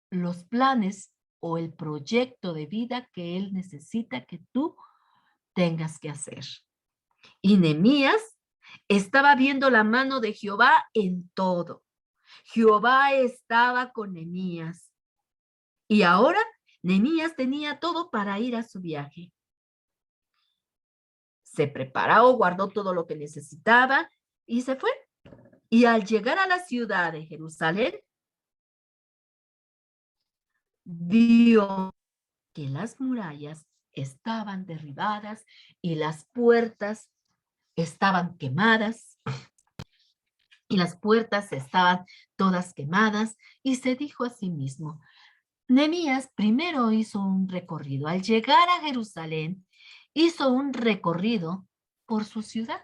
los planes o el proyecto de vida que Él necesita que tú tengas que hacer. Y Nehemías estaba viendo la mano de Jehová en todo. Jehová estaba con Nehemías. Y ahora Nehemías tenía todo para ir a su viaje. Se preparó, guardó todo lo que necesitaba y se fue. Y al llegar a la ciudad de Jerusalén, vio que las murallas estaban derribadas y las puertas estaban quemadas y las puertas estaban todas quemadas y se dijo a sí mismo, Nehemías primero hizo un recorrido. Al llegar a Jerusalén, hizo un recorrido por su ciudad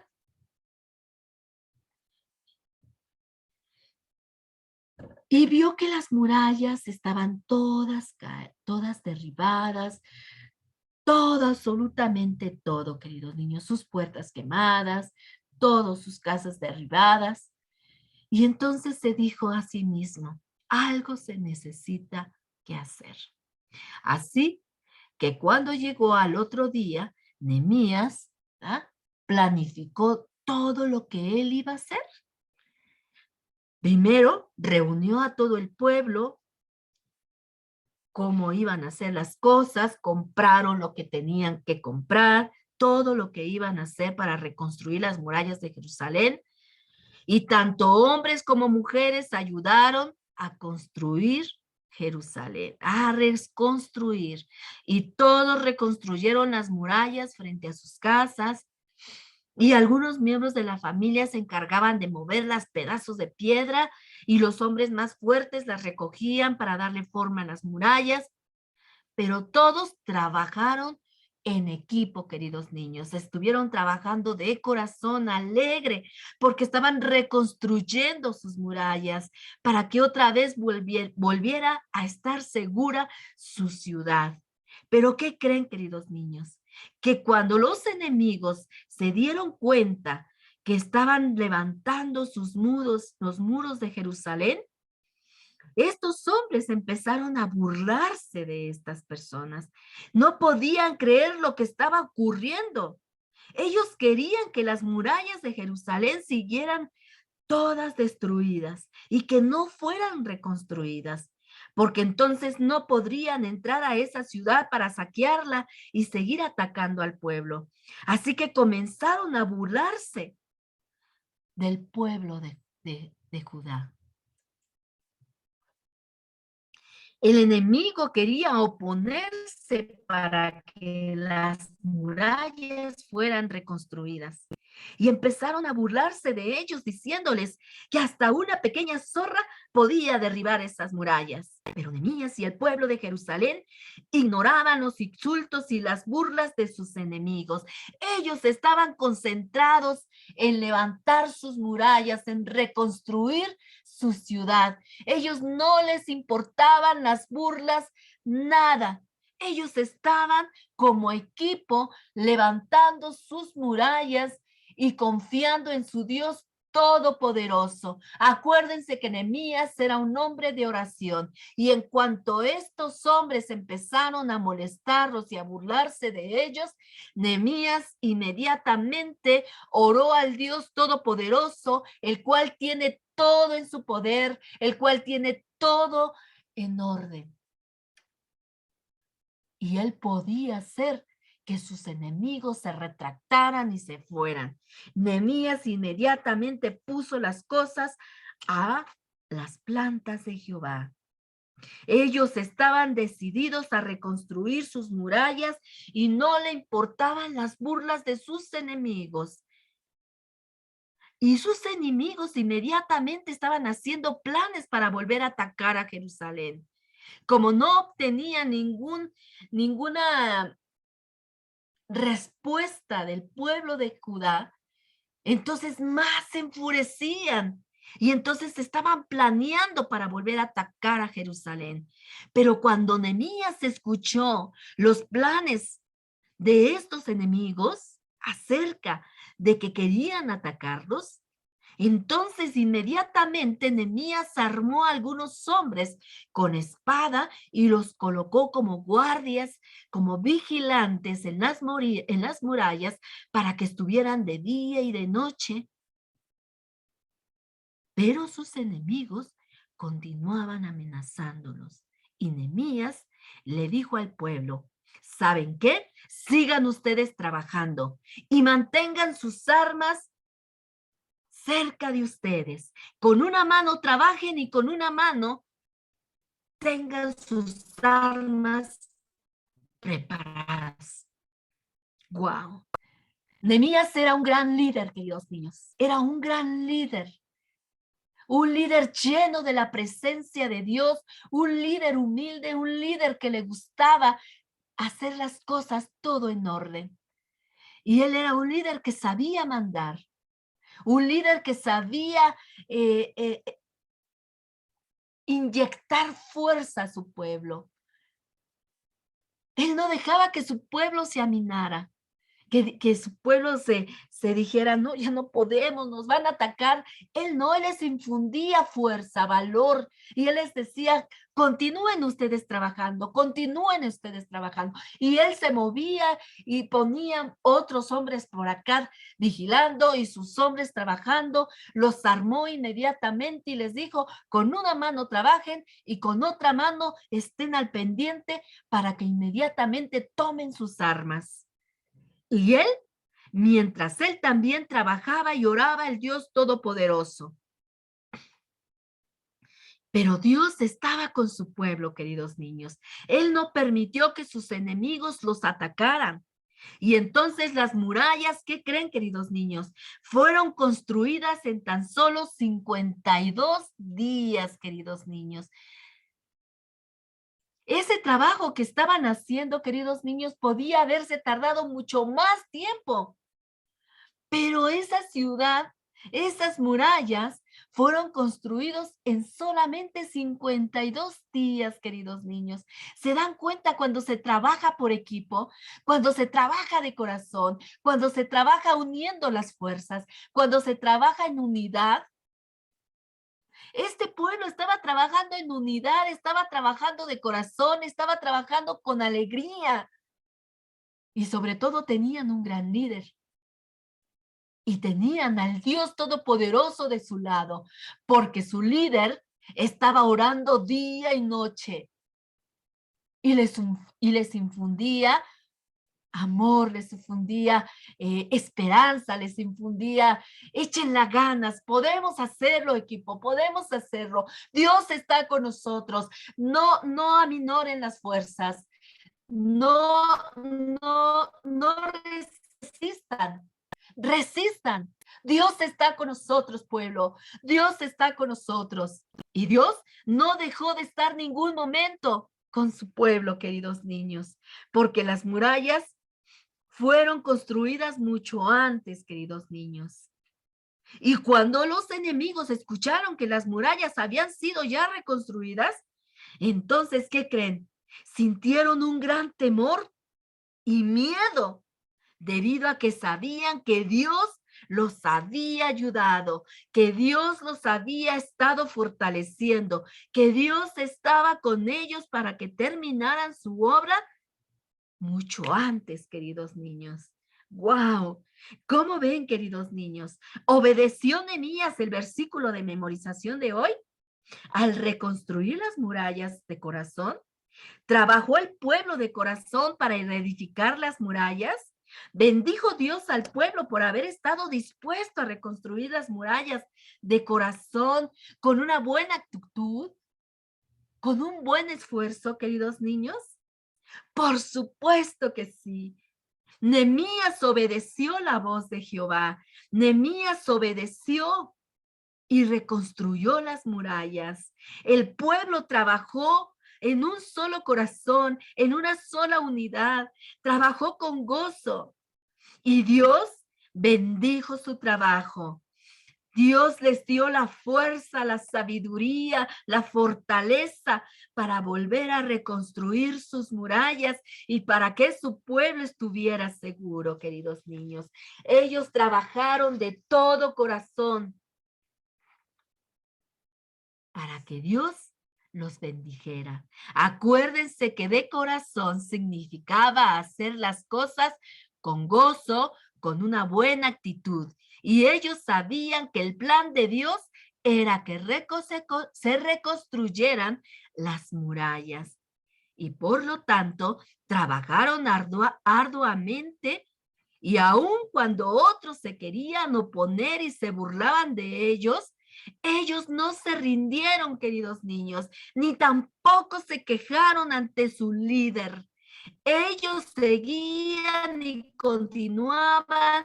y vio que las murallas estaban todas derribadas, todo, absolutamente todo, queridos niños, sus puertas quemadas, todas sus casas derribadas. Y entonces se dijo a sí mismo, algo se necesita que hacer. Así que cuando llegó al otro día, Nehemías planificó todo lo que él iba a hacer. Primero, reunió a todo el pueblo, cómo iban a hacer las cosas, compraron lo que tenían que comprar, todo lo que iban a hacer para reconstruir las murallas de Jerusalén. Y tanto hombres como mujeres ayudaron a construir Jerusalén, a reconstruir. Y todos reconstruyeron las murallas frente a sus casas. Y algunos miembros de la familia se encargaban de mover los pedazos de piedra y los hombres más fuertes las recogían para darle forma a las murallas. Pero todos trabajaron en equipo, queridos niños. Estuvieron trabajando de corazón alegre porque estaban reconstruyendo sus murallas para que otra vez volviera a estar segura su ciudad. Pero ¿qué creen, queridos niños? Que cuando los enemigos se dieron cuenta que estaban levantando los muros de Jerusalén, estos hombres empezaron a burlarse de estas personas. No podían creer lo que estaba ocurriendo. Ellos querían que las murallas de Jerusalén siguieran todas destruidas y que no fueran reconstruidas, porque entonces no podrían entrar a esa ciudad para saquearla y seguir atacando al pueblo. Así que comenzaron a burlarse del pueblo de Judá. El enemigo quería oponerse para que las murallas fueran reconstruidas. Y empezaron a burlarse de ellos, diciéndoles que hasta una pequeña zorra podía derribar esas murallas. Pero Nehemías y el pueblo de Jerusalén ignoraban los insultos y las burlas de sus enemigos. Ellos estaban concentrados en levantar sus murallas, en reconstruir su ciudad. Ellos no les importaban las burlas, nada. Ellos estaban como equipo levantando sus murallas y confiando en su Dios todopoderoso. Acuérdense que Nehemías era un hombre de oración y en cuanto estos hombres empezaron a molestarlos y a burlarse de ellos, Nehemías inmediatamente oró al Dios todopoderoso, el cual tiene todo en su poder, el cual tiene todo en orden. Y él podía hacer que sus enemigos se retractaran y se fueran. Nehemías inmediatamente puso las cosas a las plantas de Jehová. Ellos estaban decididos a reconstruir sus murallas y no le importaban las burlas de sus enemigos. Y sus enemigos inmediatamente estaban haciendo planes para volver a atacar a Jerusalén. Como no obtenían ninguna respuesta del pueblo de Judá, entonces más se enfurecían y entonces estaban planeando para volver a atacar a Jerusalén. Pero cuando Nehemías escuchó los planes de estos enemigos acerca de que querían atacarlos, entonces inmediatamente Nehemías armó a algunos hombres con espada y los colocó como guardias, como vigilantes en las murallas para que estuvieran de día y de noche. Pero sus enemigos continuaban amenazándolos. Y Nehemías le dijo al pueblo, ¿saben qué? Sigan ustedes trabajando y mantengan sus armas cerca de ustedes. Con una mano trabajen y con una mano tengan sus armas preparadas. Wow. Nehemías era un gran líder, queridos niños. Era un gran líder. Un líder lleno de la presencia de Dios, un líder humilde, un líder que le gustaba hacer las cosas todo en orden. Y él era un líder que sabía mandar, un líder que sabía inyectar fuerza a su pueblo. Él no dejaba que su pueblo se aminara. Que su pueblo se dijera, no, ya no podemos, nos van a atacar. Él no, él les infundía fuerza, valor, y él les decía, continúen ustedes trabajando, continúen ustedes trabajando. Y él se movía y ponían otros hombres por acá vigilando y sus hombres trabajando, los armó inmediatamente y les dijo, con una mano trabajen y con otra mano estén al pendiente para que inmediatamente tomen sus armas. Y él, mientras él también trabajaba y oraba al Dios Todopoderoso. Pero Dios estaba con su pueblo, queridos niños. Él no permitió que sus enemigos los atacaran. Y entonces las murallas, ¿qué creen, queridos niños? Fueron construidas en tan solo 52 días, queridos niños. Ese trabajo que estaban haciendo, queridos niños, podía haberse tardado mucho más tiempo. Pero esa ciudad, esas murallas, fueron construidos en solamente 52 días, queridos niños. ¿Se dan cuenta cuando se trabaja por equipo, cuando se trabaja de corazón, cuando se trabaja uniendo las fuerzas, cuando se trabaja en unidad? Este pueblo estaba trabajando en unidad, estaba trabajando de corazón, estaba trabajando con alegría. Y sobre todo tenían un gran líder. Y tenían al Dios Todopoderoso de su lado, porque su líder estaba orando día y noche. Y les infundía amor, les infundía esperanza, les infundía, echen las ganas, podemos hacerlo, equipo, podemos hacerlo. Dios está con nosotros. No aminoren las fuerzas. No resistan. Resistan. Dios está con nosotros, pueblo. Dios está con nosotros. Y Dios no dejó de estar ningún momento con su pueblo, queridos niños, porque las murallas fueron construidas mucho antes, queridos niños. Y cuando los enemigos escucharon que las murallas habían sido ya reconstruidas, entonces, ¿qué creen? Sintieron un gran temor y miedo debido a que sabían que Dios los había ayudado, que Dios los había estado fortaleciendo, que Dios estaba con ellos para que terminaran su obra mucho antes, queridos niños. ¡Wow! ¿Cómo ven, queridos niños? ¿Obedeció Nehemías el versículo de memorización de hoy? Al reconstruir las murallas de corazón, ¿trabajó el pueblo de corazón para reedificar las murallas? ¿Bendijo Dios al pueblo por haber estado dispuesto a reconstruir las murallas de corazón con una buena actitud, con un buen esfuerzo, queridos niños? Por supuesto que sí. Nehemías obedeció la voz de Jehová. Nehemías obedeció y reconstruyó las murallas. El pueblo trabajó en un solo corazón, en una sola unidad. Trabajó con gozo y Dios bendijo su trabajo. Dios les dio la fuerza, la sabiduría, la fortaleza para volver a reconstruir sus murallas y para que su pueblo estuviera seguro, queridos niños. Ellos trabajaron de todo corazón para que Dios los bendijera. Acuérdense que de corazón significaba hacer las cosas con gozo, con una buena actitud. Y ellos sabían que el plan de Dios era que se reconstruyeran las murallas. Y por lo tanto, trabajaron arduamente y aun cuando otros se querían oponer y se burlaban de ellos, Ellos no se rindieron, queridos niños, ni tampoco se quejaron ante su líder. Ellos seguían y continuaban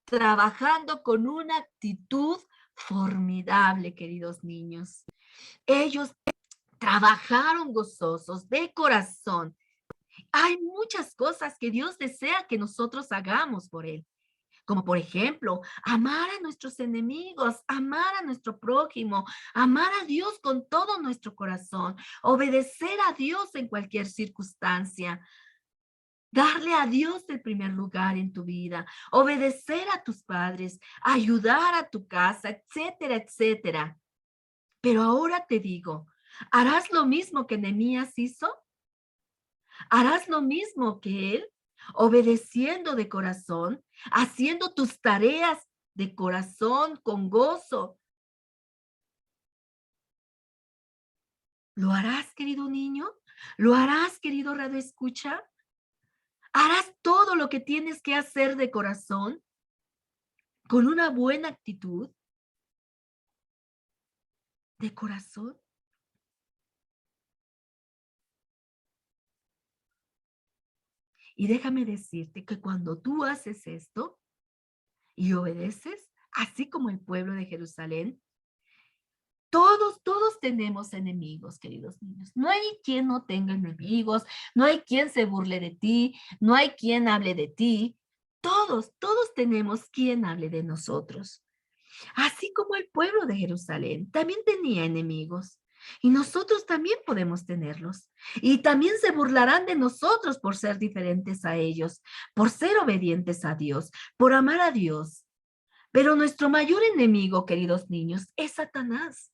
trabajando con una actitud formidable, queridos niños. Ellos trabajaron gozosos de corazón. Hay muchas cosas que Dios desea que nosotros hagamos por Él, como por ejemplo, amar a nuestros enemigos, amar a nuestro prójimo, amar a Dios con todo nuestro corazón, obedecer a Dios en cualquier circunstancia, darle a Dios el primer lugar en tu vida, obedecer a tus padres, ayudar a tu casa, etcétera, etcétera. Pero ahora te digo, ¿harás lo mismo que Nehemías hizo? ¿Harás lo mismo que él, obedeciendo de corazón, haciendo tus tareas de corazón con gozo? ¿Lo harás, querido niño? ¿Lo harás, querido radio escucha? ¿Harás todo lo que tienes que hacer de corazón con una buena actitud de corazón? Y déjame decirte que cuando tú haces esto y obedeces, así como el pueblo de Jerusalén, todos tenemos enemigos, queridos niños. No hay quien no tenga enemigos, no hay quien se burle de ti, no hay quien hable de ti. Todos tenemos quien hable de nosotros. Así como el pueblo de Jerusalén también tenía enemigos. Y nosotros también podemos tenerlos. Y también se burlarán de nosotros por ser diferentes a ellos, por ser obedientes a Dios, por amar a Dios. Pero nuestro mayor enemigo, queridos niños, es Satanás.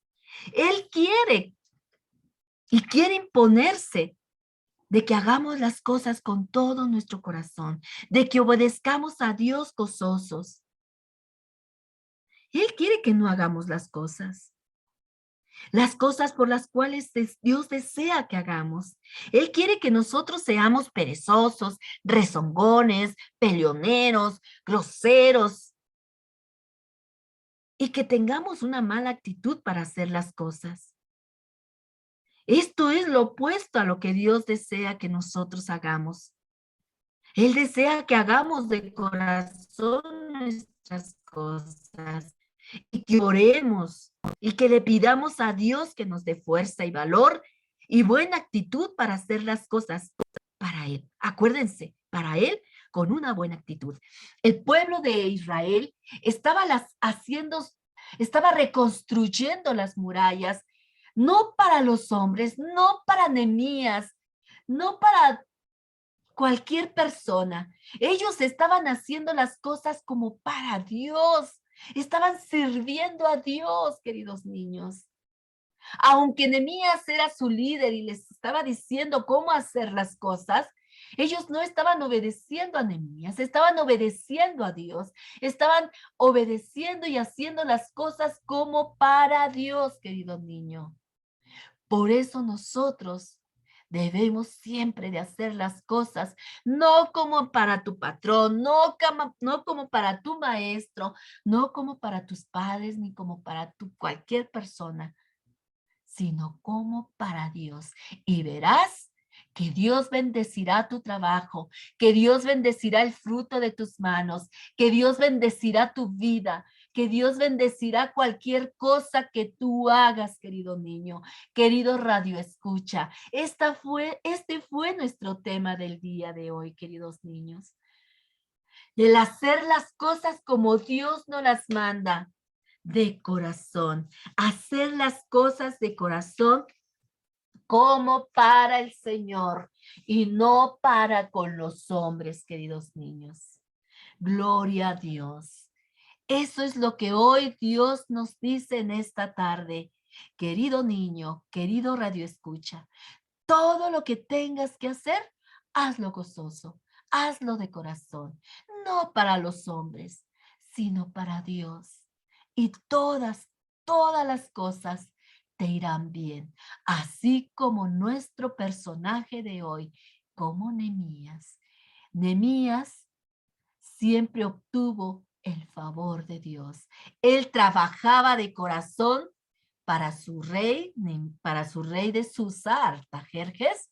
Él quiere imponerse de que hagamos las cosas con todo nuestro corazón, de que obedezcamos a Dios gozosos. Él quiere que no hagamos las cosas por las cuales Dios desea que hagamos. Él quiere que nosotros seamos perezosos, rezongones, peleoneros, groseros y que tengamos una mala actitud para hacer las cosas. Esto es lo opuesto a lo que Dios desea que nosotros hagamos. Él desea que hagamos de corazón nuestras cosas y que oremos y que le pidamos a Dios que nos dé fuerza y valor y buena actitud para hacer las cosas para Él. Acuérdense, para Él con una buena actitud. El pueblo de Israel estaba reconstruyendo las murallas, no para los hombres, no para Nehemías, no para cualquier persona. Ellos estaban haciendo las cosas como para Dios. Estaban sirviendo a Dios, queridos niños. Aunque Nehemías era su líder y les estaba diciendo cómo hacer las cosas, ellos no estaban obedeciendo a Nehemías, estaban obedeciendo a Dios, estaban obedeciendo y haciendo las cosas como para Dios, querido niño. Por eso nosotros debemos siempre de hacer las cosas, no como para tu patrón, no como para tu maestro, no como para tus padres, ni como para cualquier persona, sino como para Dios. Y verás que Dios bendecirá tu trabajo, que Dios bendecirá el fruto de tus manos, que Dios bendecirá tu vida, que Dios bendecirá cualquier cosa que tú hagas, querido niño, querido radio escucha. Este fue nuestro tema del día de hoy, queridos niños. El hacer las cosas como Dios nos las manda, de corazón. Hacer las cosas de corazón como para el Señor y no para con los hombres, queridos niños. Gloria a Dios. Eso es lo que hoy Dios nos dice en esta tarde. Querido niño, querido radio escucha, todo lo que tengas que hacer, hazlo gozoso, hazlo de corazón, no para los hombres, sino para Dios. Y todas las cosas te irán bien, así como nuestro personaje de hoy, como Nehemías. Nehemías siempre obtuvo el favor de Dios. Él trabajaba de corazón para su rey de Susa, Artajerjes,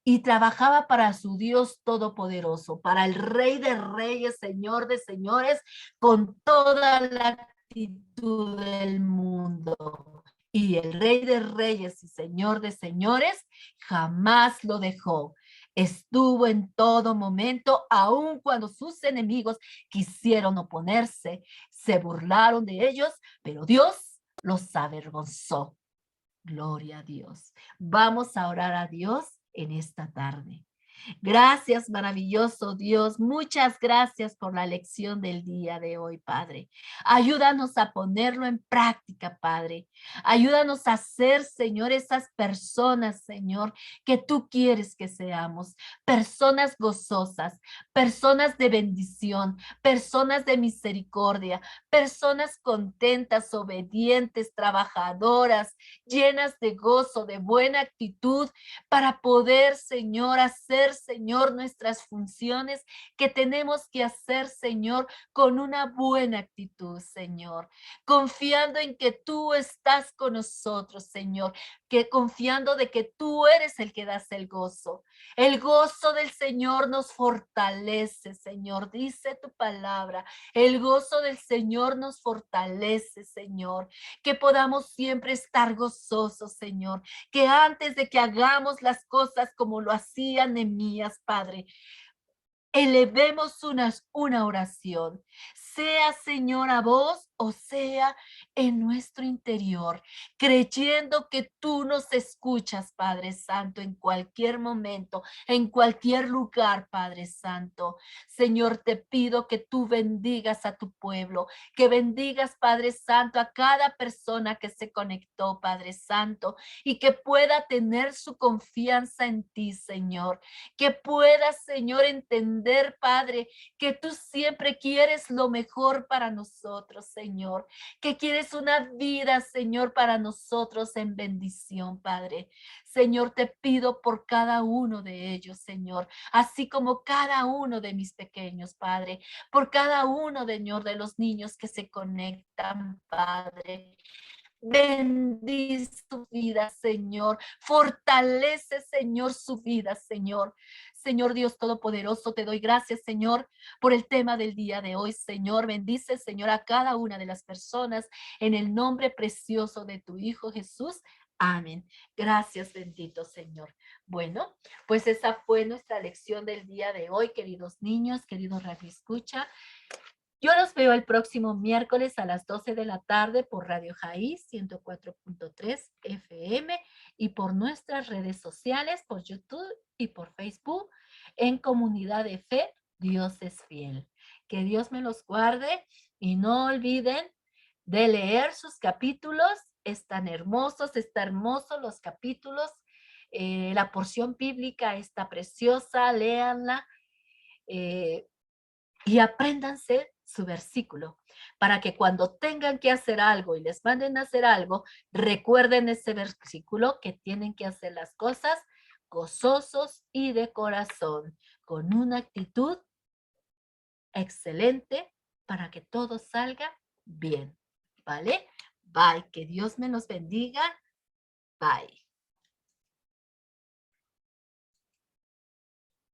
y trabajaba para su Dios todopoderoso, para el Rey de Reyes, Señor de Señores, con toda la actitud del mundo. Y el Rey de Reyes y Señor de Señores jamás lo dejó. Estuvo en todo momento, aun cuando sus enemigos quisieron oponerse, se burlaron de ellos, pero Dios los avergonzó. Gloria a Dios. Vamos a orar a Dios en esta tarde. Gracias, maravilloso Dios. Muchas gracias por la lección del día de hoy, Padre. Ayúdanos a ponerlo en práctica, Padre. Ayúdanos a ser, Señor, esas personas, Señor, que tú quieres que seamos. Personas gozosas, personas de bendición, personas de misericordia, personas contentas, obedientes, trabajadoras, llenas de gozo, de buena actitud, para poder, Señor, hacer, Señor, nuestras funciones que tenemos que hacer, Señor, con una buena actitud, Señor, confiando en que tú estás con nosotros, Señor, que confiando de que tú eres el que das el gozo. El gozo del Señor nos fortalece, Señor, dice tu palabra. El gozo del Señor nos fortalece, Señor, que podamos siempre estar gozosos, Señor, que antes de que hagamos las cosas como lo hacía Nehemías, Padre, elevemos una oración, sea, Señor, a vos o sea en nuestro interior, creyendo que tú nos escuchas, Padre Santo, en cualquier momento, en cualquier lugar, Padre Santo. Señor, te pido que tú bendigas a tu pueblo, que bendigas, Padre Santo, a cada persona que se conectó, Padre Santo, y que pueda tener su confianza en ti, Señor, que pueda, Señor, entender, Padre, que tú siempre quieres lo mejor para nosotros, Señor, que quieres una vida, Señor, para nosotros en bendición, Padre. Señor, te pido por cada uno de ellos, Señor, así como cada uno de mis pequeños, Padre, por cada uno, Señor, de los niños que se conectan, Padre. Bendice su vida, Señor. Fortalece, Señor, su vida, Señor. Señor Dios Todopoderoso, te doy gracias, Señor, por el tema del día de hoy, Señor. Bendice, Señor, a cada una de las personas en el nombre precioso de tu Hijo Jesús. Amén. Gracias, bendito Señor. Bueno, pues esa fue nuestra lección del día de hoy, queridos niños, queridos Radio Escucha. Yo los veo el próximo miércoles a las 12 de la tarde por Radio Jaí 104.3 FM y por nuestras redes sociales, por YouTube y por Facebook, en Comunidad de Fe, Dios es fiel. Que Dios me los guarde y no olviden de leer sus capítulos. Están hermosos, está hermoso los capítulos. La porción bíblica está preciosa, léanla. Y apréndanse su versículo para que cuando tengan que hacer algo y les manden a hacer algo, recuerden ese versículo, que tienen que hacer las cosas gozosos y de corazón, con una actitud excelente para que todo salga bien. ¿Vale? Bye. Que Dios me los bendiga. Bye.